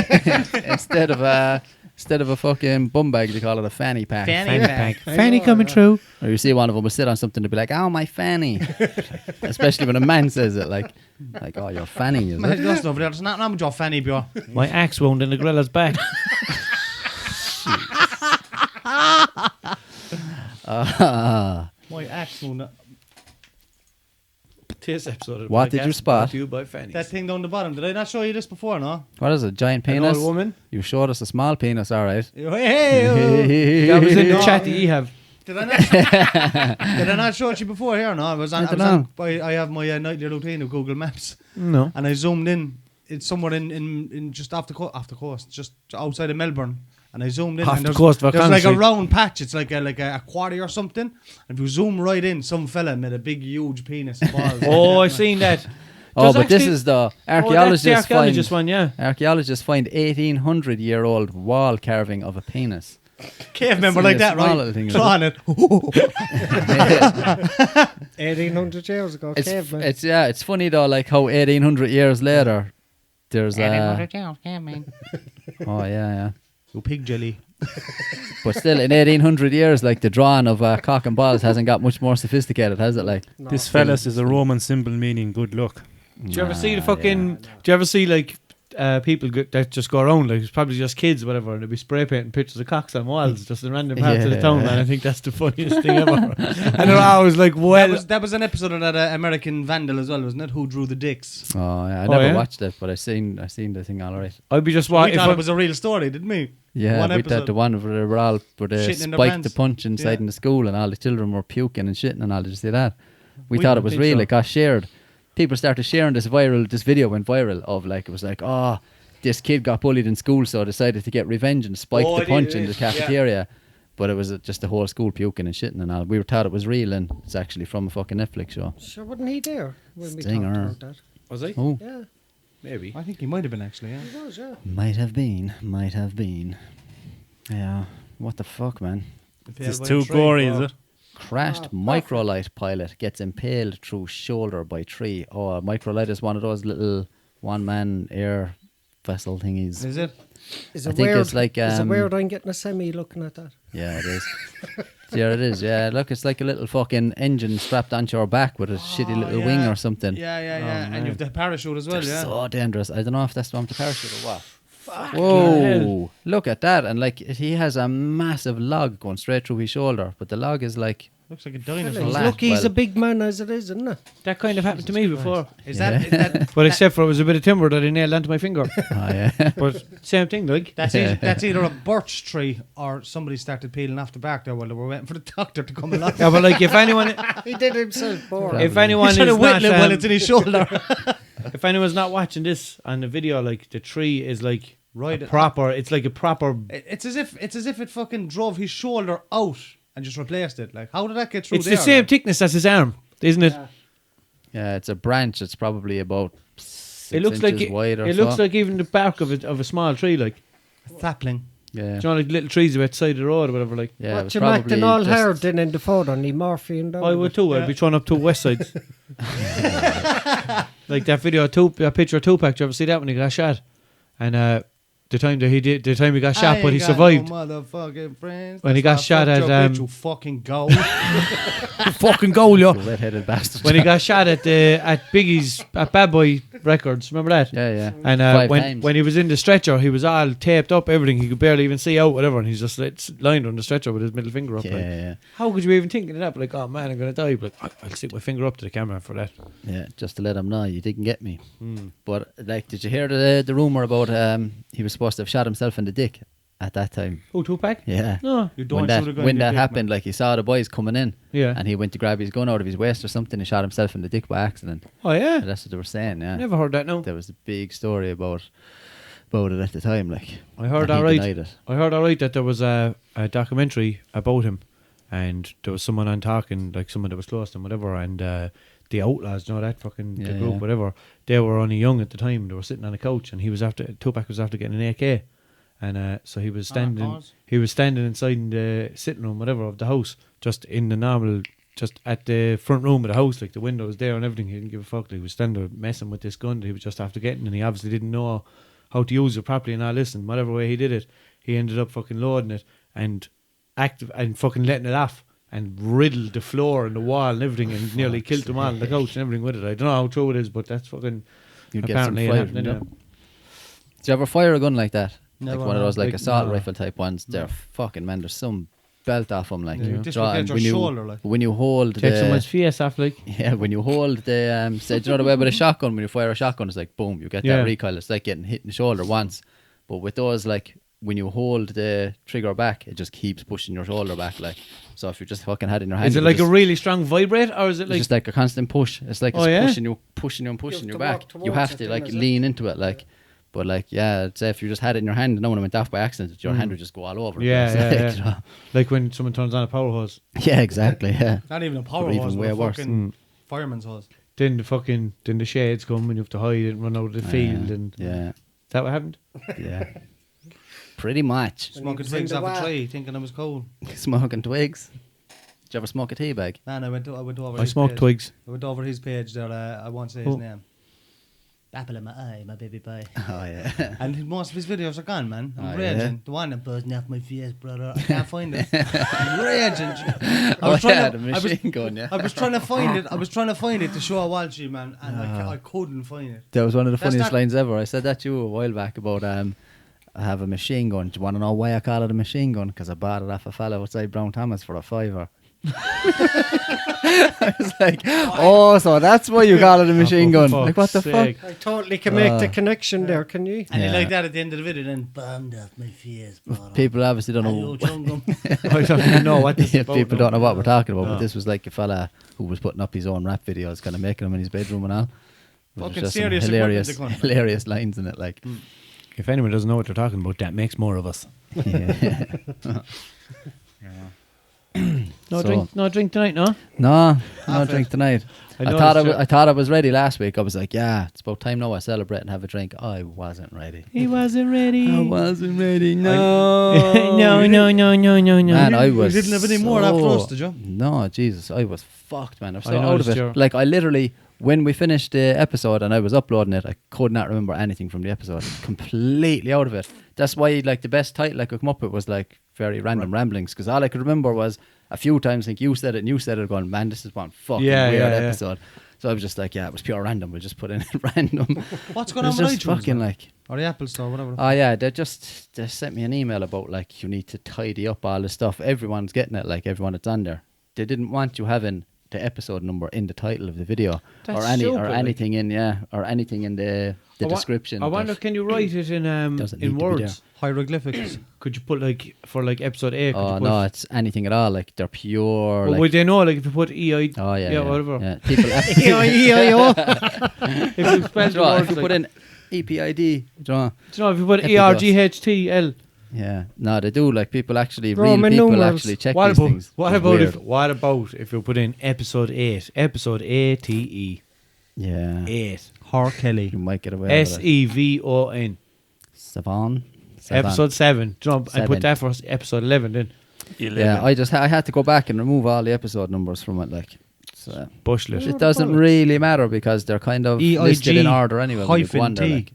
Instead of a fucking bum bag, they call it a fanny pack. Fanny pack. Fanny coming through. Or you see one of them will sit on something to be like, "Oh, my fanny," especially when a man says it, like, "Oh, your fanny." Is Man, it? that's over there. There's nothing wrong with your fanny, bro. My axe wound in the gorilla's back. My actual. This episode of the What did podcast you spot? brought to you by fannies. That thing down the bottom. Did I not show you this before? No. What is it? Giant An penis? old woman. You showed us a small penis, all right. Hey, That was in the No. chat that you have. Did I not show it to you before here? No, I was on. I have my nightly routine of Google Maps, No. and I zoomed in. It's somewhere in just off the coast, just outside of Melbourne. And I zoomed in. Off and the there's, coast of there's like a Archaeology. round patch. It's like a quarry or something. And if you zoom right in, some fella made a big, huge penis. and balls. Oh, I seen that. Oh, There's but this actually- is the Oh, that's the archaeologists archaeologist find. one, yeah. Archaeologists find 1800-year-old wall carving of a penis. Cavemen were It's like that, small right? little thing, Drawing it. 1800 years ago, caveman. It's funny though, like how 1800 years later, there's oh yeah. You pig jelly. But still, in 1800 years, like the drawing of cock and balls hasn't got much more sophisticated, has it? Like, This phallus is a Roman symbol meaning good luck. Do you ever see the fucking? Do you ever see like people that just go around like it's probably just kids or whatever, and they'll be spray painting pictures of cocks on walls just in random parts of the Yeah. town, man. I think that's the funniest thing ever. And they're always like, well, That was an episode of that American Vandal as well, wasn't it? Who drew the dicks? oh yeah, I Oh, never yeah? watched it, but I seen the thing all right. I'd be just We watching. thought it was a real story, didn't we? Yeah, One we episode. did the one where they were all where they Shitting in their spiked the pants. punch inside Yeah. in the school, and all the children were puking and shitting and all. Did you see that? We We thought it didn't was think real. so. It got shared. People started sharing this video went viral of like it was like, oh, this kid got bullied in school, so decided to get revenge and spiked Oh, the it punch is, in it the is, yeah. cafeteria. But it was just the whole school puking and shitting and all. We thought it was real, and it's actually from a fucking Netflix show. Sure, wasn't he there when we Stinger. talked about that? Was I? Oh, Yeah, Maybe. I think he might have been actually, yeah. he was, yeah. might have been. Yeah, what the fuck, man? It's too gory, is it? Crashed microlight pilot gets impaled through shoulder by tree. Oh, a microlight is one of those little one-man air vessel thingies. Is it? Is I it think weird? it's like, is it weird I'm getting a semi looking at that? Yeah, it is. Yeah, it is. Yeah, look, it's like a little fucking engine strapped onto your back with a shitty little wing yeah. or something. Yeah. And you have the parachute as well, They're yeah. so dangerous. I don't know if that's one with the parachute or what. Whoa! Look at that, and like he has a massive log going straight through his shoulder, but the log is like Looks like a Well, dinosaur. he's Flat, lucky he's well- a big man as it is, isn't it? That kind of happened to me before. Is that But except for it was a bit of timber that I nailed onto my finger. oh yeah. But same thing, like. that's either a birch tree or somebody started peeling off the bark there while they were waiting for the doctor to come along. Yeah, but like if anyone, He did himself bored. if anyone He's is trying to not, whittle it while it's in his shoulder. if anyone's not watching this on the video, like the tree is like Right. proper. It's like a proper. It's as if it fucking drove his shoulder out and just replaced it. Like, how did that get through It's there? the same like? thickness as his arm, isn't it? Yeah, it's a branch. It's probably about 6 It looks like inches wide or it so. looks like even the bark of a small tree, like Sapling. yeah. you know, like little trees at the side of the road or whatever. Like Yeah, it What was you probably acting all just- hard then in the photo, and he morphine down. I would too. I'd be thrown up to West Sides. Like that video, that picture of Tupac. Did you ever see that when he got shot? And the time he got shot, but he survived. No motherfucking friends. When he That's got why I shot fucked at, your bitch, you fucking go. Fucking goal, yo. The red-headed bastard. When he got shot at Biggie's at Bad Boy Records, remember that? yeah, yeah. And 5 when times. he was in the stretcher, he was all taped up, everything. He could barely even see out, whatever. And he's just like, lying on the stretcher with his middle finger up. Yeah, Like, yeah, how could you even think of that? Like, oh man, I'm gonna die. But I'll stick my finger up to the camera for that. yeah. Just to let him know you didn't get me. Hmm. But like, did you hear the rumor about he was supposed to have shot himself in the dick at that time? Oh, Tupac? Yeah. No. You don't When that shoot a gun in when your that dick, happened, man. like he saw the boys coming in, Yeah. and he went to grab his gun out of his waist or something and shot himself in the dick by accident. Oh yeah. That's what they were saying. Yeah. Never heard that. No. There was a big story about it at the time. Like I heard and he alright. denied it. I heard alright that there was a documentary about him, and there was someone on talking, like someone that was close to him, whatever, and the Outlaws, you know that fucking the Yeah, group, yeah. whatever. They were only young at the time. They were sitting on a couch, and Tupac was after getting an AK, and so he was standing. pause. He was standing inside in the sitting room, whatever, of the house, just in the normal, just at the front room of the house, like the window was there and everything. He didn't give a fuck. He was standing there messing with this gun that he was just after getting, and he obviously didn't know how to use it properly and all this, and whatever way he did it, he ended up fucking loading it and fucking letting it off and riddled the floor and the wall and everything and nearly killed them all on the couch and everything with it. I don't know how true it is, but that's fucking You'd get some apparently it fire, happened you know? anyway. Did you ever fire a gun like that? Never, like one of no. those like Like, assault no. rifle type ones. They're fucking man. There's some belt off them like. Yeah, you Draw, dislocate and your when you shoulder, like. when you hold Take the someone's face off, like. yeah when you hold the say, do you know the way with a shotgun, when you fire a shotgun, it's like boom, you get Yeah. that recoil. It's like getting hit in the shoulder once, but with those, like when you hold the trigger back, it just keeps pushing your shoulder back. Like, so if you just fucking had it in your hand, Is it you like just, a really strong vibrate, or is it it's like... just like a constant push. It's like Oh, it's yeah? pushing you and pushing You you have to back. walk You towards have it to then, like is it? lean into it, like. But like, yeah, I'd say if you just had it in your hand and no one went off by accident, your hand would just go all over. the Yeah, place, yeah, like, yeah. you know? like when someone turns on a power hose? Yeah, exactly. Yeah. Not even a power Or even hose, way but a worse. fucking fireman's hose. Then the shades come and you have to hide and run out of the field, and Yeah. is that what happened? Yeah. Pretty much. Smoking was in twigs the off a wa- tree, thinking it was cool. Smoking twigs. Did you ever smoke a tea bag? Man, I went over. I his smoked page. twigs. I went over his page there. I won't say his Oh. name. Apple in my eye, my baby boy. Oh yeah. And most of his videos are gone, man. I'm Oh, raging. yeah? The one that buzzing off my face, brother. I can't find it. I'm raging. I Oh was yeah, trying the to, I was, machine gun. Yeah. I was trying to find it. I was trying to find it to show Walshy, man, and I couldn't find it. That was one of the That's funniest not- lines ever. I said that to you a while back about I have a machine gun. Do you want to know why I call it a machine gun? Because I bought it off a fella outside Brown Thomas for a $5. I was like, oh, so that's why you call it a machine for gun. Like, what the fuck's fuck? sake. I totally can make the connection there, can you? And Yeah. he like that at the end of the video, then bombed off my face, brother. People obviously don't Ayo, know. chungum. I don't even know what this is Yeah, about people now. don't know what we're talking about, No. but this was like a fella who was putting up his own rap videos, kind of making them in his bedroom and all. There was Fucking just some serious hilarious, equipment, the cunt. hilarious lines in it, like. If anyone doesn't know what they're talking about, that makes more of us. Yeah. No So- drink tonight, no? No, no Half drink it. tonight. I I know thought it's I thought I was ready last week. I was like, yeah, it's about time now I celebrate and have a drink. I wasn't ready. He wasn't ready. I wasn't ready. No, no. Man, I You was. didn't have any more after us, did you? No, Jesus, I was fucked, man. I was I so out of noticed it. you're- Like, I literally, when we finished the episode and I was uploading it, I could not remember anything from the episode. Completely out of it. That's why, like, the best title I could come up with was like very random ramblings, because all I could remember was a few times. I think you said it and you said it, going, man, this is one fucking Yeah, weird yeah, yeah. episode. So I was just like, yeah, it was pure random. We'll just put in random. What's going It on was with just iTunes? fucking man? like, Or the Apple Store, whatever. oh yeah, they sent me an email about like you need to tidy up all the stuff. Everyone's getting it, like everyone that's on there. They didn't want you having the episode number in the title of the video That's or stupid, anything in anything in the description. I wonder, can you write it in doesn't need to in be words? Hieroglyphics. Could you put like for like episode 8? Oh no, it's anything at all. Like they're pure. Well, like, would they know? Like if you put EI, oh yeah, whatever. Yeah. People. If you spell Do the you know, words if you like, put in EPID, do you know? do you know if you put Epigos. ERGHTL? Yeah, no, they do. Like people actually, Roman real people numerals. actually check What these about things. what It's about weird. if you put in episode 8, episode ATE Yeah, 8 Har Kelly. you might get away with it. SEVON Savon. episode 7. Do you know, I 7. put that for episode 11 then. Yeah, I had to go back and remove all the episode numbers from it. Like, so Bushlet. it doesn't really matter because they're kind of listed in order anyway. when you go on there, -T. like.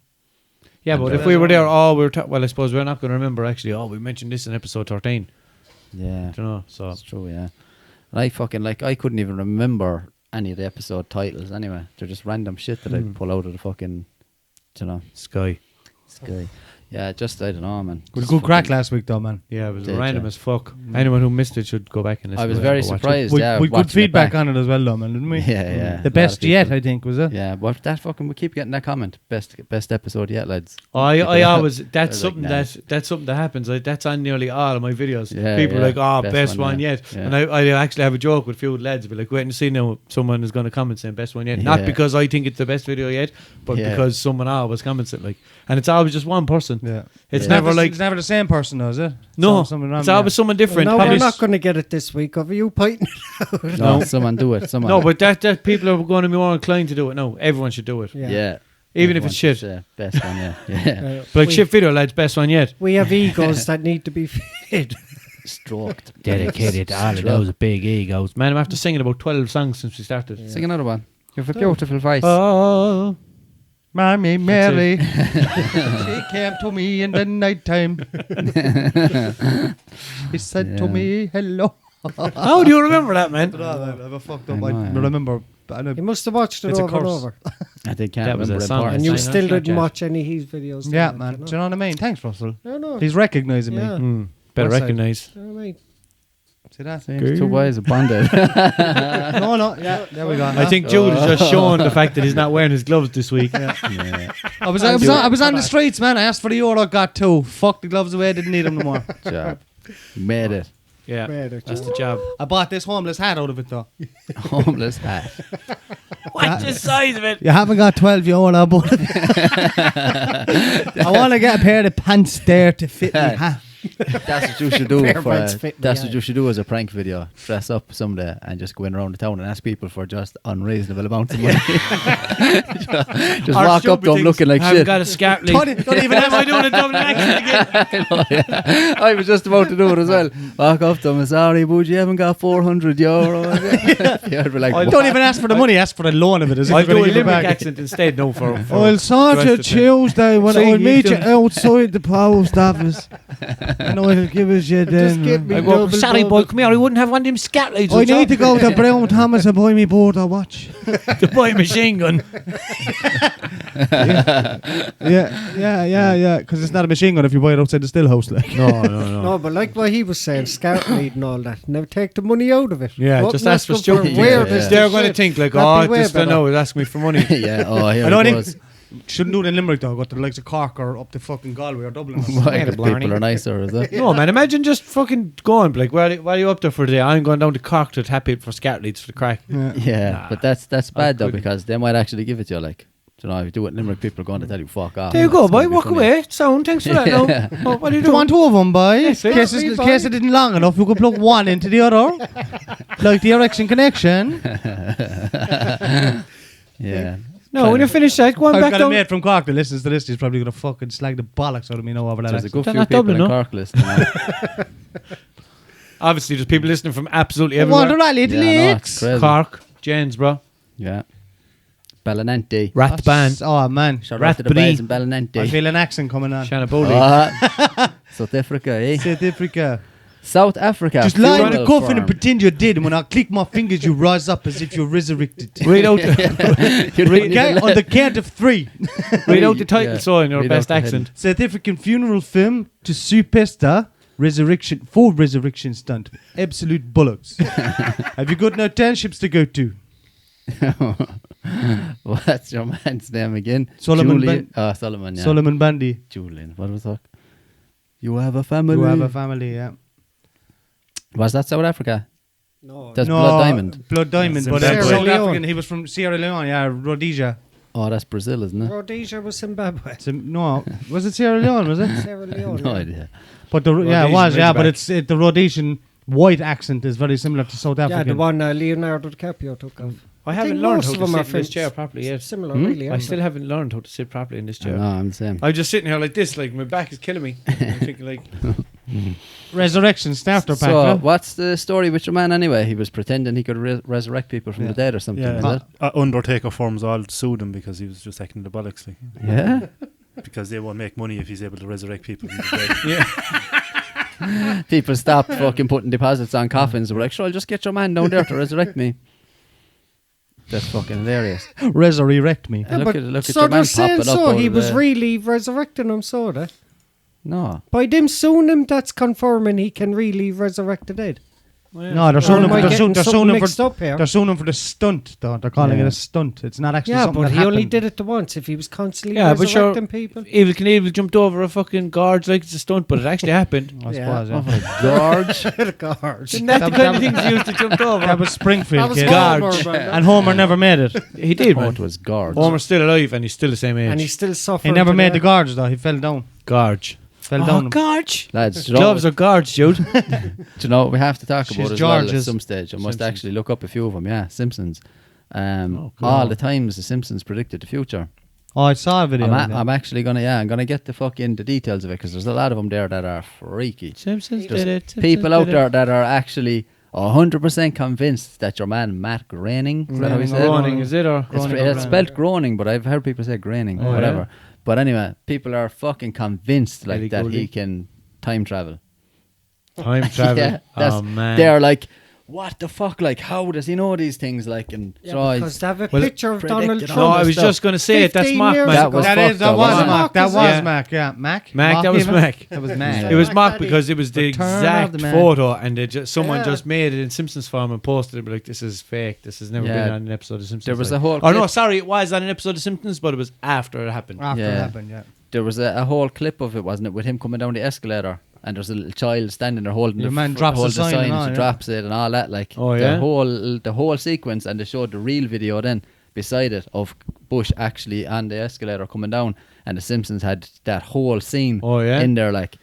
Yeah, but And if we were there, well, I suppose we're not going to remember actually. Oh, we mentioned this in episode 13. Yeah, Do you know? So that's true. Yeah, and I fucking I couldn't even remember any of the episode titles anyway. They're just random shit that I pull out of the fucking, Sky. sky. Yeah, just I don't know, man. Good Just crack fucking- last week, though, man. Yeah, it was Did random ya? as fuck. Anyone who missed it should go back and listen. I was to it very or watch it. surprised. We yeah, good watching it feedback back. on it as well, though, man, didn't we? Yeah, yeah. The A lot best of yet, people. I think, was it? Yeah, but that fucking we keep getting that comment. Best episode yet, lads. I always that's like, something nah. that's something that happens. Like, that's on nearly all of my videos. Yeah, People are yeah. like, "Oh, Best best one one yet." yet." Yeah. And I actually have a joke with a few lads. Be like, "Wait and see now, someone is going to comment saying best one yet." Not Yeah. because I think it's the best video yet, but Yeah. because someone always comments it. Like, and it's always just one person. Yeah. It's Yeah. never like It's never the same person, though, is it? no. Something It's random, always someone different. No, Probably we're not s- going to get it this week. Are you pointing? No, someone do it. Someone. no, but that people are going to be more inclined to do it. No, everyone should do it. yeah. Even if it's shit. Best one, yeah. Yeah. But like we, shit video, lads, best one yet. we have egos that need to be fed. Stroked. Dedicated to all of those big egos. Man, I'm after singing about 12 songs since we started. Sing another one. You have a beautiful voice. Oh, Mammy Mary, she came to me in the night time. He said to Yeah. me, hello. how do you remember that, man? I fucked up. I I know, remember. You must have watched it It's a over and curse. over. I think can't That was remember a song. important. And you I know, still it's not didn't jazz. watch any of his videos. Yeah, then, man. you know? Do you know what I mean? Thanks, Russell. No, no. He's recognising me. Yeah. Better What side? recognise. You know what I mean? See that? Seems two boys are bonded. No. Yeah, there we go. I think Jude is just showing the fact that he's not wearing his gloves this week. Yeah. I was on the streets, man. I asked for the euro, got two. Fuck the gloves away. Didn't need them no more. Job. You made it. Yeah, Better, that's the job. I bought this homeless hat out of it, though. Homeless hat. What's the size of it? You haven't got 12 euro, but I want to get a pair of pants there to fit me hat. That's what you should do. Fair For friends fit me, that's yeah. what you should do as a prank video. Dress up someday and just go in around the town and ask people for just unreasonable amounts of money. just walk up to them looking like I've shit. got a scarf. Don't even Am I doing a double accent again? I know, yeah. I was just about to do it as well. Walk up to them and sorry, bud, you haven't got 400 euro. Yeah, I'd be like, Don't "What?" even ask for the money, ask for the loan of it. As if I'll you're gonna do a give it Limerick back. accent instead. No, for I'll sort the you rest of the Tuesday when See, I'll you meet you can- outside the post office. And I'll give us you then. Just give me I go, sorry, boy, come here. I wouldn't have one of them scat lights. I need to go to Brown Thomas and buy me board or watch. to buy a machine gun. Yeah. Because it's not a machine gun if you buy it outside the still house. Like. No. No, but like what he was saying, scout lead and all that. Never take the money out of it. Yeah, What just and ask for ask them stupid things. where Yeah, this yeah. They're is going to shit. think like, That'd oh, be way this fellow better. is asking me for money. yeah, oh, here I know it I goes. think shouldn't do it in Limerick though. Go to the likes of Cork or up to fucking Galway or Dublin. Why? 'Cause people are nicer, is it? No, man, imagine just fucking going, like, where are you up there for the day? I'm going down to Cork to tap it for scat leads for the crack. Yeah, Nah, but that's bad though couldn't. because they might actually give it to you. Like, you know, if you do it in Limerick, people are going to tell you fuck off. There you go, It's boy, gonna be walk funny. away. Sound, thanks for that. Yeah. No. What are you Do you doing? want two of them, boy? Yes, In please. case it didn't long enough, you could plug one into the other. Like the erection connection. Yeah. No, when you finish that, go on I've back got a down. mate from Cork that listens to this. He's probably going to fucking slag the bollocks out of me now over that. There's a good They're few not people Dublin, in no? Cork listening. Obviously, there's people listening from absolutely Want to everywhere. rally the Yeah, no, it's leaks? crazy. Cork, Janes, bro. Yeah. Bellinente. Rathban, Oh, man. Shout out to the Rathbun. boys in Bellinente. I feel an accent coming on. Shanna Bowley. South Africa, eh? South Africa. South Africa. Just lie in the funeral coffin firm. and pretend you're dead, and when I click my fingers, you rise up as if you're resurrected. Read out, Okay, on the count of 3. read out the title, Yeah. so in your Read best out the accent. South African funeral film to C.E.P. resurrection stunt. Absolute bollocks. Have you got no townships to go to? What's your man's name again? Solomon Julian. Solomon, yeah. Solomon Bandy. Julian. What was that? You have a family. You have a family, yeah. Was that South Africa? No. That's Blood Diamond. Blood Diamond, but Sierra South Leone. African. He was from Sierra Leone, yeah, Rhodesia. Oh, that's Brazil, isn't it? Rhodesia was Zimbabwe. No, was it Sierra Leone? Was it? Sierra Leone. No yeah. idea. But the yeah, it Rhodesian was, yeah. But Ridgeback. it's the Rhodesian white accent is very similar to South Yeah, African. the one Leonardo DiCaprio took off. I think haven't learned most how of to them are sit in this French. chair properly yet. Similar, Hmm? really. I aren't still they? haven't learned how to sit properly in this chair. No, I'm the same. I'm just sitting here like this, like my back is killing me. I'm thinking like, Resurrection starter pack. So, huh? what's the story with your man anyway? He was pretending he could resurrect people from Yeah. the dead or something, Yeah, is it? Undertaker firms all sued him because he was just acting the bollocks, like, Yeah. because they won't make money if he's able to resurrect people from the dead. People stopped fucking putting deposits on coffins. We're like, sure, I'll just get your man down there to resurrect me. That's fucking hilarious. Resurrect me. Yeah, Look but at your so man they're saying popping up so. out He of was the- really resurrecting him, so that. No. By them suing him, that's confirming he can really resurrect the dead. No, they're Or suing him. am I They're getting suing something him mixed for. up here? They're suing him for the stunt, though. They're calling Yeah. it a stunt. It's not actually Yeah, something but that he only happened. did it the once. If he was constantly Yeah, but sure- resurrecting people. Evil Knievel jumped over a fucking gorge like it's a stunt, but it actually happened. I Yeah. suppose, yeah. Over a gorge. The guards. Isn't that the That- kind of that- things he used to jump over? That was Springfield, That was kid. Homer, Gorge. man. And Homer never made it. He did, Oh, man. it was gorge. Homer's still alive and he's still the same age. And he's still suffering. He never made the today. gorge, though. He fell down. gorge. Fell down. gorge. Lads, do you know Gloves what- are gorge, Jude. do you know what we have to talk She's about as well at George's. some stage? I must Simpsons. actually look up a few of them. Yeah, Simpsons. cool. All the times the Simpsons predicted the future. Oh, I saw a video. of that. I'm actually gonna get the fucking the details of it because there's a lot of them there that are freaky. Simpsons There's did it. people out there that are actually 100% convinced that your man Matt Groening, is that how he said it? Groaning, is it? Or It's spelled groaning, but I've heard people say graining, Oh, whatever. yeah? But anyway, people are fucking convinced like Very that he goody. can time travel. time travel. Yeah, that's, oh, man. they're like, what the fuck? Like, how does he know these things? Like, and Yeah, so because they have a Well, picture of Donald predicted Trump. No, I was stuff. just going to say it. That's 15 Mark, years man. that was That fucked is, that up, was wasn't it? Mac. That Mark, was yeah. Mac, yeah. Mac? Mac, that was even? Mac. That was Yeah. Mac. It was Like Mark Paddy. because it was the Return of exact the man. photo, and someone Yeah. just made it in Simpsons form and posted it. But like, this is fake. This has never Yeah. been on an episode of Simpsons. There was like. a whole Oh no, clip- sorry, it was on an episode of Simpsons, but it was after it happened. After Yeah. it happened, yeah. There was a whole clip of it, wasn't it, with him coming down the escalator, and there's a little child standing there holding Your the man drops the holding sign and all, she yeah. drops it and all that, like Oh, yeah? the whole sequence, and they showed the real video then beside it of Bush actually on the escalator coming down, and the Simpsons had that whole scene Oh, yeah? in there, like.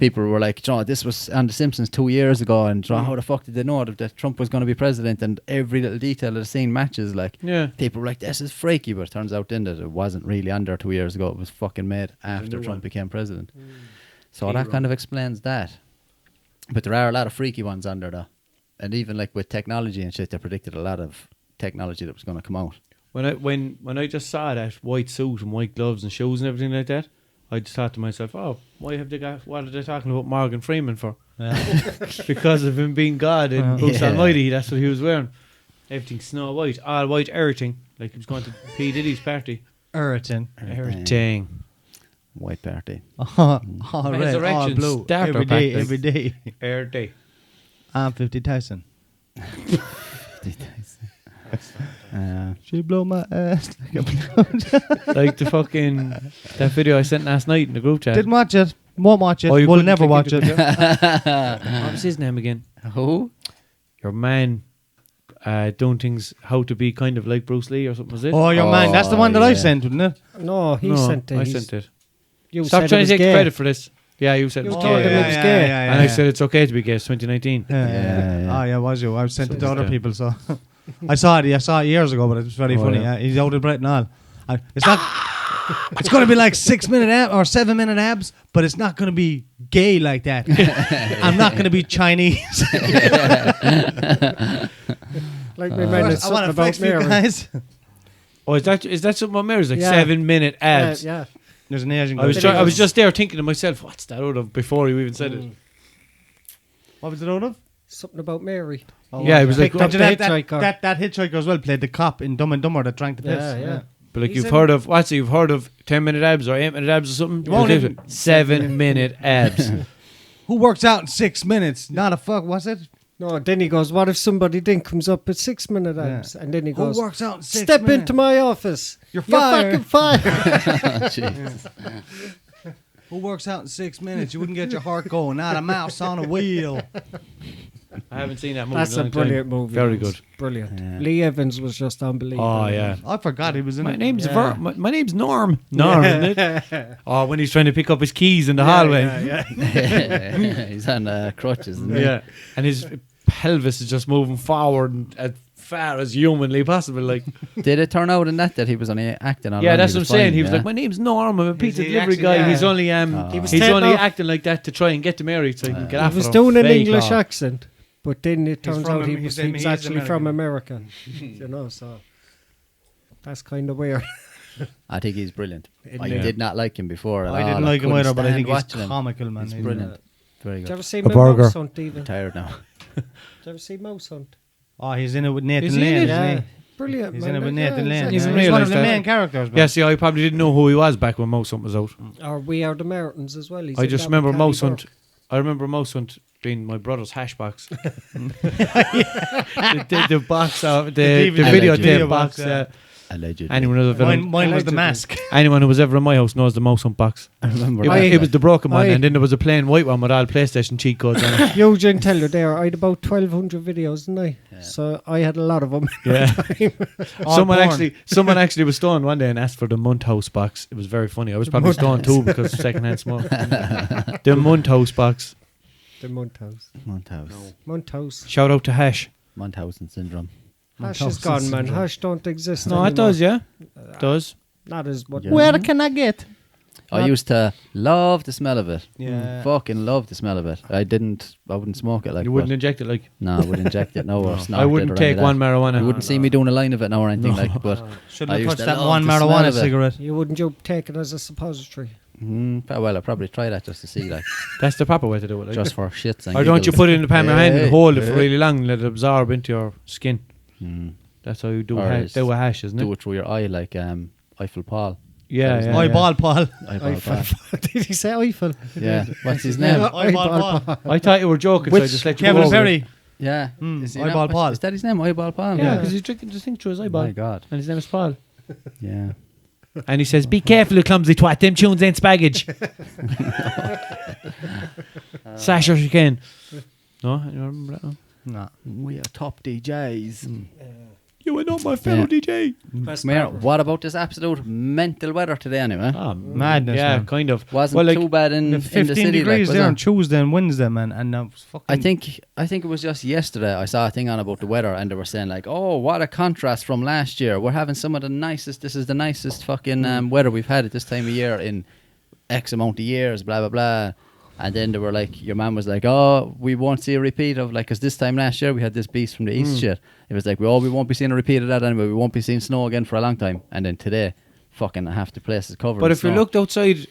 People were like, "John, this was on The Simpsons 2 years ago, and John, how the fuck did they know that Trump was going to be president?" And every little detail of the scene matches. Like, Yeah. people were like, "This is freaky," but it turns out then that it wasn't really under 2 years ago. It was fucking made after Trump became president. So that kind of explains that. But there are a lot of freaky ones under though, and even like with technology and shit, they predicted a lot of technology that was going to come out. When I just saw that white suit and white gloves and shoes and everything like that, I just thought to myself, "Oh, why have they got? What are they talking about Morgan Freeman for? Because of him being God and Bruce Yeah. Almighty. That's what he was wearing. Everything snow white, all white, everything. Like he was going to P Diddy's party. Everton. Everything. White party. All red, all Resurrection blue. starter Every day, pack. every day. Everything. I'm 50,000. She blow my ass like a balloon. Like the fucking that video I sent last night in the group chat. Didn't watch it. Won't watch it. Oh, you We'll couldn't never click watch into it. the What was his name again? Who? Your man doing things how to be kind of like Bruce Lee or something, was it? Oh, your man. That's the one that I yeah. sent, wasn't it? No, he No, sent it. I He's- sent it. You Stop said trying it to was take the gay. credit for this. Yeah, you said it You was told gay. him it was gay. And I said it's okay to be gay. It's 2019. Oh, yeah, was you? I've sent it to So other it's people, so. I saw it years ago, but it was very Oh, funny. yeah. Yeah. He's out of breath and all. It's not. It's going to be like 6 minute or 7 minute abs, but it's not going to be gay like that. I'm not going to be Chinese. Like my man is I want something to flex about for you Mary. guys. Oh, is that something on Mary's? Like Yeah. 7-minute abs. Yeah. There's an Asian guy. I was just there thinking to myself, what's that out of before you even said it. What was it out of? Something about Mary. Oh, Yeah, it was like- Picked up the that hitchhiker. hitchhiker as well played the cop in Dumb and Dumber that drank the piss. Yeah. But like He's you've heard of, you've heard of 10-minute abs or 8-minute abs or something? You won't even- 7-minute abs. Who works out in 6 minutes? Not a fuck. What's it? No, then he goes, what if somebody then comes up at 6-minute abs? And then he Who goes, works out in 6 step minutes? into my office. You're fired. fucking fired. Jesus. Who works out in 6 minutes? You wouldn't get your heart going. Not a mouse on a wheel. I haven't seen that movie. That's in a long time. brilliant movie. Very It was good. Brilliant. Yeah. Lee Evans was just unbelievable. Oh, yeah. I forgot he was in My it. name's Yeah. my name's Norm. Norm, isn't it? Oh, when he's trying to pick up his keys in the hallway. He's on crutches. Isn't he? Yeah. And his pelvis is just moving forward and as far as humanly possible. Like, Did it turn out in that he was only acting on? yeah, it? that's He what I'm was saying. fine, He was yeah? like, my name's Norm. I'm a pizza he delivery actually- guy. yeah. He's only He was he's taken only off. acting like that to try and get to Mary so he can get He off was her doing an fake English law. accent, but then it turns from out he Am- was, he's- he was he's actually from American. America. You know, so that's kind of weird. I think he's brilliant. I Yeah. did not like him before. At I all. didn't like him couldn't either, but I stand think he's watching him. comical, man. He's He's brilliant. Very Did you good. ever see A burger. Mouse Hunt even? I'm tired now. Did you ever see Mouse Hunt? Oh, he's in it with Nathan Is he in Lane, it? isn't Yeah. he? Brilliant, He's man. in it with Yeah, Nathan Lane. he's He's Yeah. in He's real one of life, the that. main characters, man. Yeah, see, I probably didn't know who he was back when Mouse Hunt was out. Or We Are the Mountains as well. He's I in just that with remember Paddy Mouse Hunt. Burke. I remember Mouse Hunt being my brother's hash box. the box of the DVD videotape box, box. yeah. Allegedly. Anyone who's ever Mine was the Allegedly. mask. anyone who was ever in my house knows the Mouse Hunt box. I remember. It was, I- it was the broken one, I- and then there was a plain white one with all PlayStation cheat codes on it. Eugene tell you there, I had about 1,200 videos, didn't I? Yeah. So I had a lot of them. Yeah. All someone porn. actually was stoned one day and asked for the Munt House box. It was very funny. I was probably stoned too because of secondhand smoke. The Munt House box. The Monthouse. Monthouse. Monthouse. Shout out to Hash. Munchausen syndrome. Hash is gone, man. Hash don't exist No, anymore. it does, yeah. It does. Not as what. Yeah. Where can I get? I used to love the smell of it. Yeah. Fucking love the smell of it. I wouldn't smoke it like. You wouldn't but- inject it like. No, I would inject it. No, or snort I it wouldn't or take any of one that. marijuana. You wouldn't see me doing a line of it now or anything like. But Shouldn't I have used touched to that love one the smell marijuana of it. cigarette. You wouldn't you take it as a suppository? well, I'll probably try that just to see, like, That's the proper way to do it. Like. just for shits and Or don't you giggles. put it in the palm of your hand and Hey, hold it for hey. really long and let it absorb into your skin? Mm. That's how you do Or a it's- do a hash, isn't Do it? it through your eye, like Eiffel Paul. Yeah, yeah. Eyeball Paul. Eyeball Paul. Did he say Eiffel? Yeah. What's his name? Eyeball Paul. I thought you were joking, so I just let you go Kevin over it. Perry. Yeah. Is he not- Eyeball Paul. Is that his name? Eyeball Paul. Yeah, because he's drinking just think through his eyeball. My God. And his name is Paul. Yeah. And he says, "Be careful, you clumsy twat. Them tunes ain't spaggage." Sash if you can. No, you remember that one? Nah. We are top DJs. You are not my fellow Yeah. DJ. Best Come here, rapper. what about this absolute mental weather today, anyway? Ah, Madness, Yeah, man. kind of. Wasn't Well, like, too bad in the 15 city. degrees like, there was on it? Tuesday and Wednesday, man. And fucking. I think it was just yesterday I saw a thing on about the weather and they were saying like, oh, what a contrast from last year. We're having some of the nicest, this is the nicest fucking weather we've had at this time of year in X amount of years, blah, blah, blah. And then they were like, your man was like, oh, we won't see a repeat of, like, because this time last year we had this beast from the east shit. It was like, we won't be seeing a repeat of that anyway. We won't be seeing snow again for a long time. And then today, fucking half the place is covered but in if you snow. looked outside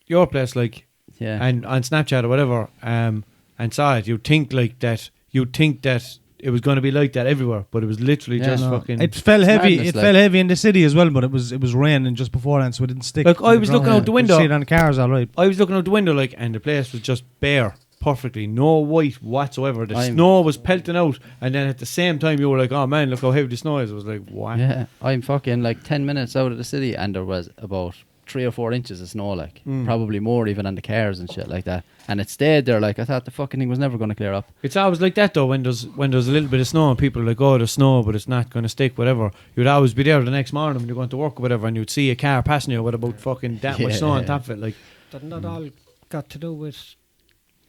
your place, like, Yeah. and on Snapchat or whatever, and saw it, you'd think like that. You'd think that it was going to be like that everywhere, but it was literally Yeah, just No. fucking. It fell heavy. madness, It like. fell heavy in the city as well, but it was raining just beforehand, so it didn't stick. Like, I to the was ground. looking out the You window. see it on the cars, all right. I was looking out the window, like, and the place was just bare, perfectly, no white whatsoever. The I'm- snow was pelting out, and then at the same time, you were like, "Oh man, look how heavy the snow is." I was like, "What?" Yeah, I'm fucking like 10 minutes out of the city and there was about 3 or 4 inches of snow, like probably more even on the cars and shit like that. And it stayed there, like I thought the fucking thing was never going to clear up. It's always like that though. When there's a little bit of snow, and people are like, "Oh, there's snow, but it's not going to stick." Whatever. You'd always be there the next morning when you're going to work or whatever, and you'd see a car passing you with about fucking that much snow on top of it. Like That not all got to do with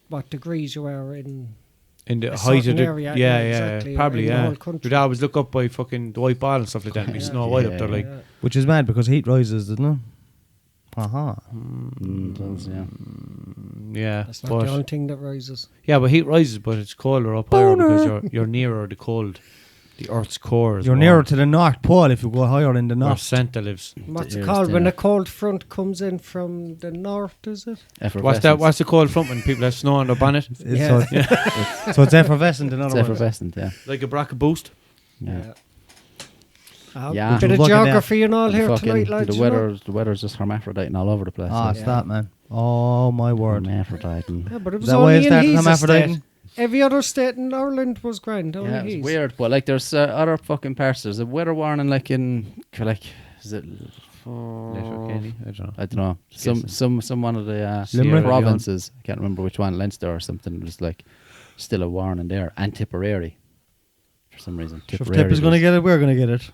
what degrees you are in. in the A height of certain the area, yeah, yeah, exactly, probably in the yeah. whole country. You'd always look up by fucking the white ball and stuff like that, and be Yeah. snow white up there. Like Yeah. Which is mad because heat rises, doesn't it? Haha. Yeah. yeah, That's not the but only thing that rises. yeah, but heat rises, but it's colder up higher because you're nearer the cold. the Earth's core is You're warm. nearer to the North Pole if you go higher in the Where north. Santa lives. What's The it called when earth, a cold front comes in from the north, is it? What's that? What's the cold front when people have snow on their bonnet? Yeah. So it's effervescent in It's other words. effervescent, yeah. Like a bracket boost. Yeah. A Yeah. bit of Look at that. geography and all The here fucking- tonight, lads. you know? the weather's just hermaphroditing all over the place. Ah, it's that, man. Oh, my word. Hermaphroditing. Yeah, but it Is was that why only it's in started his hermaphroditing? estate. Every other state in Ireland was grand. Only Yeah, it's his. weird, but like there's other fucking parts. There's a weather warning like in like is it? Letterkenny? I don't know. I don't know. Some one of the Limerick? provinces. I can't remember which one. Leinster or something. There's like still a warning there. And Tipperary for some reason. Sure, if Tip is going to get it, we're going to get it.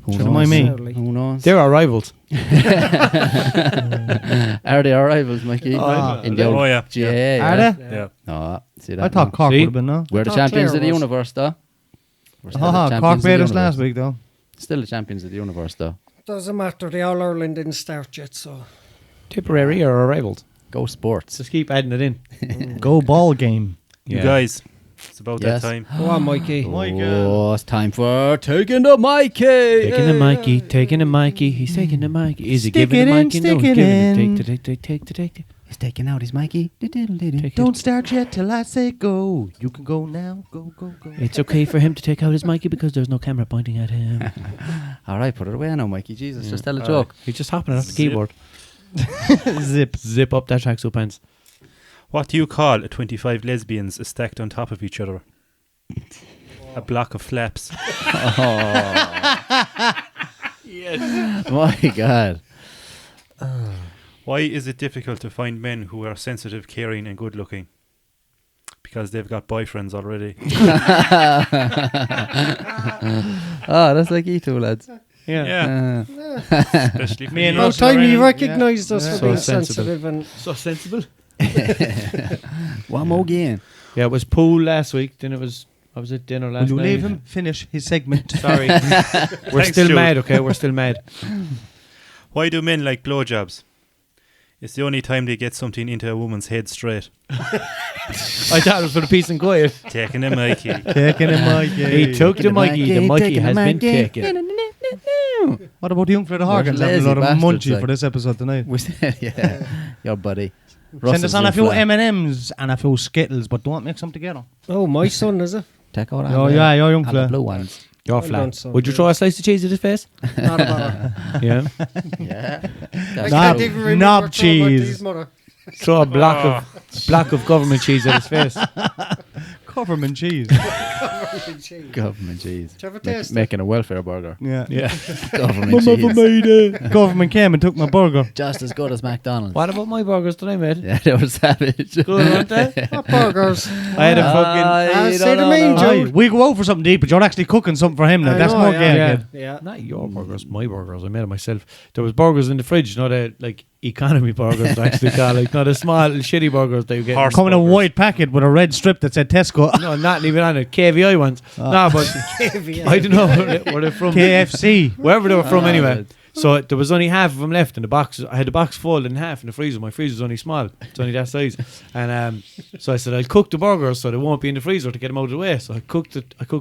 Who Shouldn't knows? mind me. Sadly. Who knows? They're our rivals. Are they our rivals, Mikey? Ah. In the old Oh, yeah. GAA, Are yeah. they? Yeah. Oh, see that? I thought now. Cork See? would have been, no? We're the thought champions Clare of the was. universe, though. We're still the Cork champions of beat the us last universe. week, though. Still the champions of the universe, though. Doesn't matter. The All Ireland didn't start yet, so Tipperary are our rivals. Go sports. Just keep adding it in. Go ball game. You guys, it's about Yes. that time. go on, Mikey. Oh, it's time for taking the Mikey. Taking the Mikey, taking the Mikey, he's taking the Mikey. Is he Stick giving it the in, Mikey? No, stick he's it giving in. it. Take. He's taking out his Mikey. Don't start yet till I say go. You can go now. Go, go, go. It's okay for him to take out his Mikey because there's no camera pointing at him. All right, put it away now, Mikey. Jesus, just tell a joke. He's just hopping off the Zip. keyboard. Zip. Zip up that tracksuit pants. What do you call a 25 lesbians stacked on top of each other? A block of flaps. My God. Why is it difficult to find men who are sensitive, caring, and good looking? Because they've got boyfriends already. Oh, that's like E2, lads. Yeah. Especially for Me and you. About Russell are time you in- recognised us yeah. for So being sensible. sensitive and So sensible. One more again. Yeah, it was pool last week. Then it was, I was at dinner last Will you night. leave him finish his segment? Sorry. We're Thanks, still Jude. mad, okay? We're still mad. Why do men like blowjobs? It's the only time they get something into a woman's head straight. I thought it was for the peace and quiet. Taking a Mikey. Taking him, Mikey. He took the Mikey. The Mikey has been taken. What about the young Fred Horgans What having a lot of lazy bastards, munchie like. for this episode tonight? We said, yeah. Your buddy. Send Russell's us on a in few flat. M&M's and a few Skittles, but don't mix them together. oh, my son is it? Take out Oh, yeah, you're young and the fella. blue ones. You're Well flat. done, son. Would you throw a slice of cheese at his face? Not a bother. Yeah. Yeah. I That's Knob- can't true. even remember knob what cheese. his mother. Throw a block of government cheese at his face. Coverman cheese. Government cheese. Did you ever taste it? Making a welfare burger. Yeah. Yeah. Government cheese. Government came and took my burger. Just as good as McDonald's. What about my burgers today, mate? Yeah, they were savage. Good, weren't they? What burgers? I had a fucking... say the main Aye, Jude. we go out for something deep, but you're actually cooking something for him now. I That's know, more yeah. gay. Yeah. kid. Yeah. Not your burgers, my burgers. I made it myself. There was burgers in the fridge, not a like economy burgers. They actually call like not a small shitty burgers that you get. Horse Come in a burgers. white packet with a red strip that said Tesco. No, not even on it. KVI ones. No, but I don't know where they're from. KFC. Wherever they were from, anyway. right. So there was only half of them left in the box. I had the box folded in half in the freezer. My freezer's only small. It's only that size. And so I said, I'll cook the burgers so they won't be in the freezer to get them out of the way. So I cooked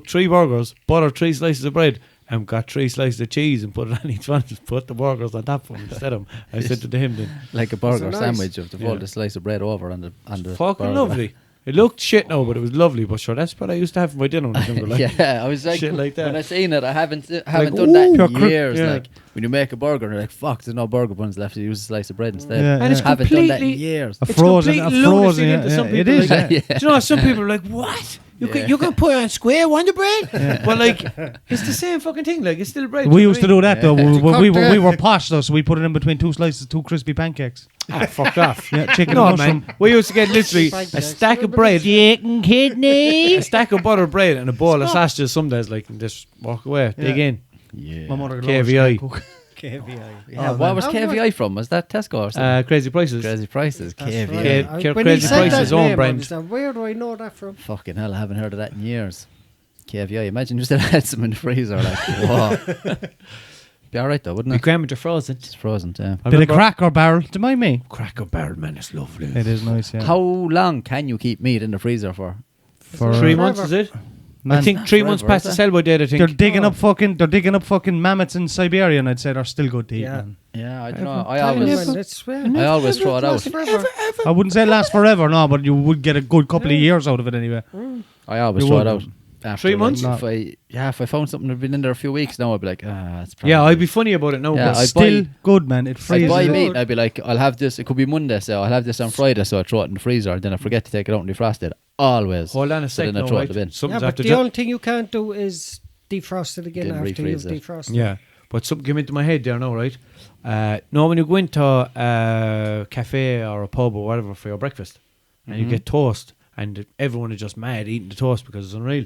3 burgers, buttered 3 slices of bread, and got 3 slices of cheese and put it on each one. Just put the burgers on top of them instead of them. I said to him then, Like a burger nice? sandwich of the fold Yeah. a slice of bread over on the fucking burger. lovely. It looked shit now, but it was lovely. But sure, that's what I used to have for my dinner when I was younger. Like, Yeah, I was like, shit like that. when I seen it, I haven't done ooh, that pure in cri- years. yeah. Like when you make a burger, and you're like, "Fuck, there's no burger buns left." You use a slice of bread instead. Yeah, And it's haven't done that in completely- years. A It's frozen, complete a frozen. lunacy into some It people, is. like- Yeah. Do you know, some people are like, what? You can put on square Wonder Bread? But like, it's the same fucking thing. Like, it's still bread. We used to do that though. Yeah. We were posh though, so we put it in between 2 slices, 2 crispy pancakes. Ah, fucked off. Yeah, chicken No, and mushroom. man. We used to get literally a stack of bread, Chicken kidney. a stack of buttered bread, and a bowl of sausages some days. Like, and just walk away. Dig in. Yeah. My mother KVI. Yeah, what was KVI from? Was that Tesco or something? Crazy prices. Crazy prices. That's KVI. right. Care- When Crazy he said Price's that own name, brand. I was like, where do I know that from? Fucking hell, I haven't heard of that in years. KVI. Imagine you still had some in the freezer. Like, whoa. Be alright though, wouldn't The it? grandmother are frozen. It's frozen, yeah. I Bit of remember- Cracker Barrel. Do you mind me? Cracker Barrel, man, it's lovely. It is nice, yeah. How long can you keep meat in the freezer for? For 3 months, is it? Man, I think 3 months forever, past is the it? sell-by date. I think they're digging up fucking mammoths in Siberia, and I'd say they're still good to eat. Yeah. Man. Yeah, I don't know. I always throw it out. I wouldn't say it lasts forever, no, but you would get a good couple of years out of it anyway. I always You throw would. it out. After, 3 months? If I found something that had been in there a few weeks now, I'd be like, that's probably. Yeah, I'd be funny about it now. Yeah, but I'd Still good, man. It I'd freezes. buy it. meat and I'd be like, I'll have this. It could be Monday, so I'll have this on Friday, so I throw it in the freezer, and then I forget to take it out and defrost it. Always. hold on a So second. then I throw it in the bin. Yeah, Something's but after the only thing you can't do is defrost it again Then after you've refreeze it. defrosted. Yeah, but something came into my head there now, right? No, when you go into a cafe or a pub or whatever for your breakfast, and you get toast, and everyone is just mad eating the toast because it's unreal.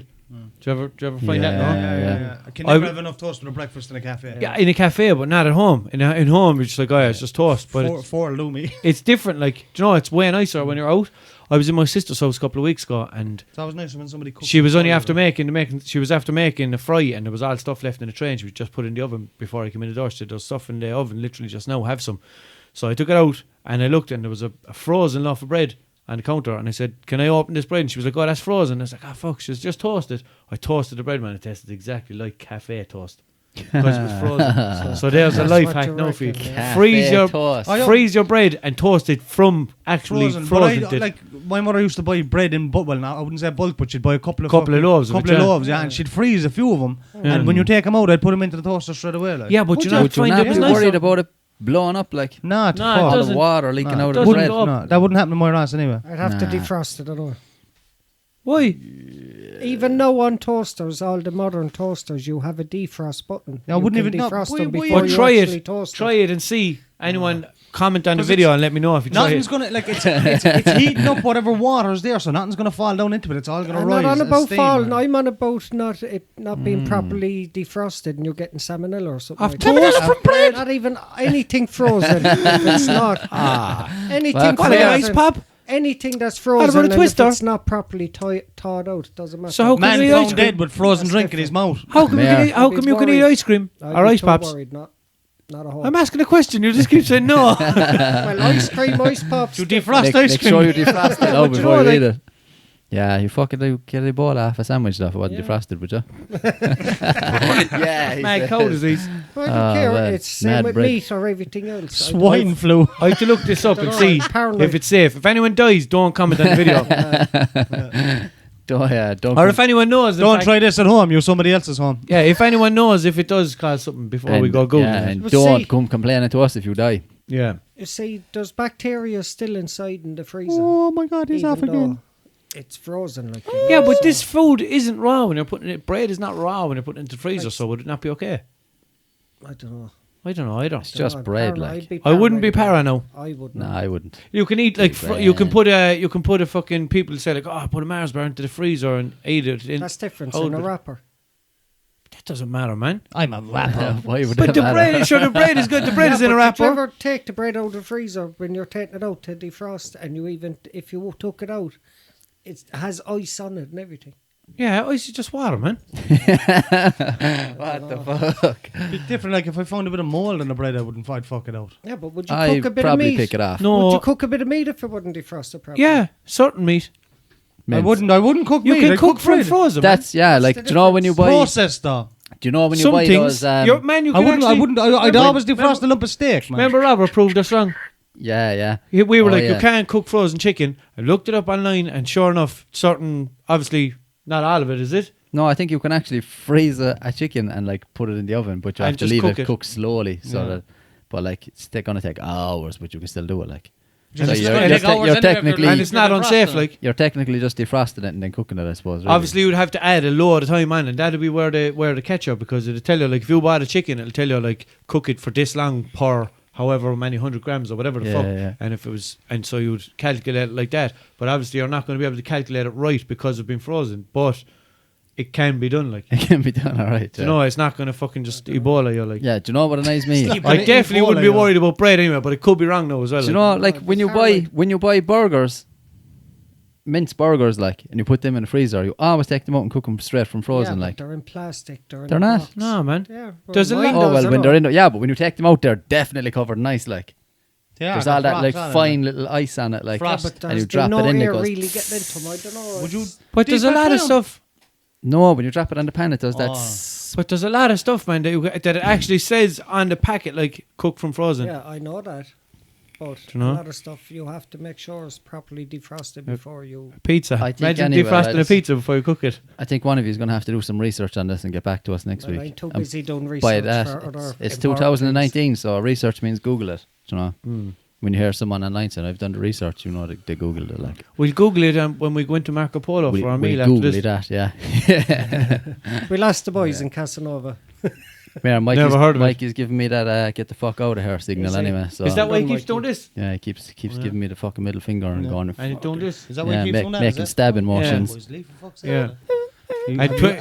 Do you ever find that? No? Yeah. I can I never w- have enough toast for a breakfast in a cafe. Yeah, in a cafe, but not at home. In home, it's just like, oh yeah, it's just toast. But Four Lumi. it's different. Like, do you know, it's way nicer when you're out. I was in my sister's house a couple of weeks ago, and It's always nice when somebody cooks. she was only for after you. she was after making a fry, and there was all stuff left in the tray, and she was just put in the oven before I came in the door. She said, there's stuff in the oven, literally just now, have some. So I took it out, and I looked, and there was a frozen loaf of bread on the counter, and I said, can I open this bread? And she was like, oh, that's frozen. I was like, oh fuck, she's just toasted. I toasted the bread, man. It tasted exactly like cafe toast because it was frozen. So there's a That's life what hack you now for you. reckon, yeah. Freeze your toast. freeze your bread and toast it from actually Frozen. frozen. But like my mother used to buy bread in bulk. Well, I wouldn't say bulk, but she'd buy a couple of loaves of it, couple of yeah. loaves, yeah, and she'd freeze a few of them. And when you take them out, I'd put them into the toaster straight away. Like. Yeah, but you not Would you find not it be was worried nicer. about it blowing up like Nah, No, it all doesn't. the water leaking out of the doesn't bread? go up. No, that wouldn't happen to my ass anyway. I'd have to Nah. defrost it, I know. Why? Even now on toasters, all the modern toasters, you have a defrost button. Yeah, I You wouldn't can even know. defrost Why- them why- before But you try actually it. toast Try it and see. Anyone comment on the 'Cause video it's- and let me know if you try Nothing's it. gonna like it's heating up whatever water's there, so nothing's gonna fall down into it. It's all gonna I'm rise. not on as about steam, falling. man. I'm on about not being properly defrosted, and you're getting salmonella or something. Of like toast that. from bread? Not even anything frozen. If it's not anything Well, What, like an ice frozen. pop? Anything that's What about frozen, a and if Twister? it's not properly thawed out, it doesn't matter. So how Man can you eat found ice cream? dead with frozen That's drink in his mouth. How come Yeah. how come you can eat worried. ice cream I'd or be ice too pops? worried, not a whole. I'm asking a question. You just keep saying no. Well, ice cream, ice pops. You different. defrost Make ice cream. sure you defrost it But out you before know, you eat like- it. Yeah, you fucking do get a ball off a sandwich stuff. It wasn't Yeah. defrosted, would you? Yeah, Mad cow disease. Well, I don't Oh, care. well, It's same mad with bread. meat or everything else. Swine flu. I have to look this up and Dunno, see I'm paranoid. if it's safe. If anyone dies, don't comment on the video. Don't. Or if anyone knows, in Don't fact- try this at home. You're somebody else's home. Yeah, if anyone knows if it does cause something before we go Google yeah, it. and But don't see- come complaining to us if you die. Yeah. You see, there's bacteria still inside in the freezer. Oh my God, he's even off again. though it's frozen. Like Yeah, but so- this food isn't raw when you're putting it. Bread is not raw when you're putting it into the freezer, Like- so would it not be okay? I don't know. I don't know. I don't. It's just bread, like. I wouldn't be para paranoid. now. I wouldn't. Nah, I wouldn't. You can eat like Bread. you can put a fucking people say like, oh, put a Mars bar into the freezer and eat it. That's different Oh, in a but- wrapper. That doesn't matter, man. I'm a rapper. Why would But that the matter? bread, sure, the bread is good. The bread is in a But did you wrapper. ever take the bread out of the freezer when you're taking it out to defrost, and you even if you took it out, it has ice on it and everything. Yeah, it's just water, man. What the fuck? It's different. Like if I found a bit of mold in the bread, I'd fuck it out. Yeah, but would you I cook a bit of probably meat? pick it off. No, Would you cook a bit of meat if it wasn't defrosted properly? yeah, certain meat. I wouldn't cook You meat. can I'd cook from bread. frozen. That's yeah. Like, the do you know when you buy? Processed though. Do you know when you Some buy things, those? you can I actually, wouldn't. I'd always defrost a lump of steak, man. Remember, Robert proved us wrong. Yeah. We were Oh, like, yeah. you can't cook frozen chicken. I looked it up online, and sure enough, certain, obviously, not all of it, is it? No, I think you can actually freeze a chicken and like put it in the oven, but you And have to just leave cook it it. cook slowly. So Yeah. that, but like it's gonna take hours, but you can still do it. Like, Just- so it's you're, gonna you're, take te- hours you're anyway if technically you're And it's not defrosting unsafe, it. like. you're technically just defrosting it and then cooking it. I suppose. Really. Obviously, you'd have to add a load of time on, and that'd be where the ketchup, because it'll tell you, like, if you bought a chicken, it'll tell you, like, cook it for this long per however many 100 grams or whatever the Yeah, fuck. yeah. And if it was, and so you'd calculate it like that. But obviously, you're not going to be able to calculate it right because it's been frozen. But it can be done, like. it can be done. All right. You know, it's not going to fucking just Ebola you, like. Yeah. Do you know what annoys me? Keep I it definitely Ebola, wouldn't be yeah. worried about bread anyway, but it could be wrong now as well. Do you like. know, like when you buy burgers, minced burgers, like, and you put them in the freezer, you always take them out and cook them straight from frozen, yeah, like. but they're in plastic. They're They're in not. a box. No, man. Yeah. There's a mine lot- Oh does, well, I when know. they're in, yeah, but when you take them out, they're definitely covered nice, like. Yeah, There's all that frost like on it. fine little ice on it, like, Frost. But and you there's drop no it in. It air goes. really getting into them. I don't know. Would you? But there's a Deep lot of fry 'em? stuff. No, when you drop it on the pan, it does that. But there's a lot of stuff, man, that it actually says on the packet, like cooked from frozen. Yeah, I know that. But Do you know? a lot of stuff you have to make sure is properly defrosted before you. Pizza. I think Imagine anyway, defrosting a that's- pizza before you cook it. I think one of you is going to have to do some research on this and get back to us next Well, I'm week. too And busy doing by research that, for other. it's important 2019, so research means Google it. Do you know? When you hear someone online saying, I've done the research, you know they Googled it. Like. We'll Google it when we go into Marco Polo for our meal we'll after Google this. that, yeah. things. We lost the boys in Casanova. Yeah, Never heard of it. Mikey's giving me that get the fuck out of here signal Is he? anyway. So Is that why he Mikey. keeps doing this? yeah, he keeps giving me the fucking middle finger and going. And he's doing this? Is that why Yeah, he keeps doing that? making stabbing motions. Boys, leave for fuck's sake. Yeah.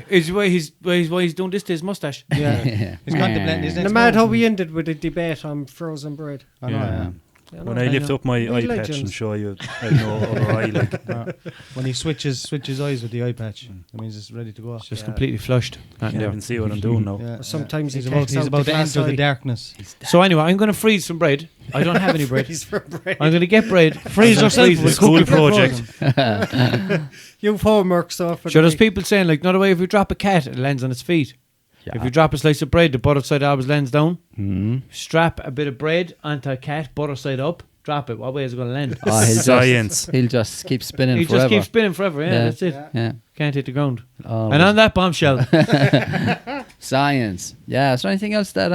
Is why he's doing this to his mustache. Yeah. Yeah. He's contemplating his No next matter how move. we ended with a debate on frozen bread. I know, yeah. You When know? I lift up my Real eye patch legends. and show you, I know other eye like. When he switches eyes with the eye patch, that means it's ready to go. Just completely flushed. You can't even see what I'm doing now. Yeah, Sometimes he's he about, takes he's out about the to glass enter eye. the darkness. So anyway, I'm going to freeze some bread. I don't have any bread. Freeze for bread. I'm going to get bread. Freeze yourself. Freeze the school project. You've homework stuff. Sure, there's people saying, like, not away if you drop a cat, it lands on its feet. If you drop a slice of bread, the butter side always lands down. Strap a bit of bread onto a cat, butter side up, drop it. What way is it going to land? Oh, Science. He'll just keep spinning He forever. just keeps spinning forever. Yeah, Yeah. that's it. Yeah. Can't hit the ground. Oh, And on that bombshell, science. Yeah. Is there anything else that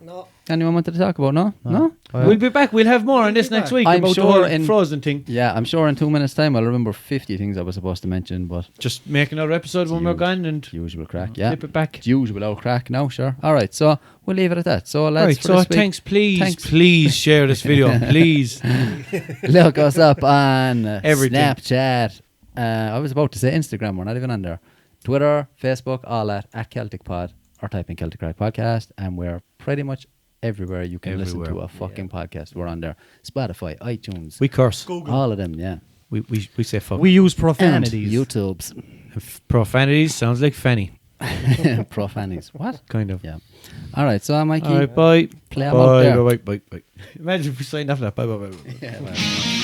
No. anyone wanted to talk about? No. No. we'll be back. We'll have more on this be next back. week I'm about the sure whole in- frozen thing. Yeah, I'm sure in 2 minutes' time I'll remember 50 things I was supposed to mention, but Just make another episode when we're Huge. gone and usual crack. Yeah. flip it back. Usual old crack now, sure. All right, so we'll leave it at that. So, lads, Right, for so this week, thanks, please, Thanks. please share this video, please. look us up on Everything. Snapchat. I was about to say Instagram. We're not even on there. Twitter, Facebook, all that at Celtic Pod, or type in Celtic Crack Podcast, and we're pretty much everywhere you can listen to Everywhere. a fucking podcast. We're on there. Spotify, iTunes, We curse. all of them. Yeah. We say fuck. We use And profanities. YouTube's Profanities sounds like fanny, profanities. What? kind of. Yeah. All right. So, Mikey, All right, bye. play 'em out there. Bye. Imagine if we signed off that. Bye. Yeah, well.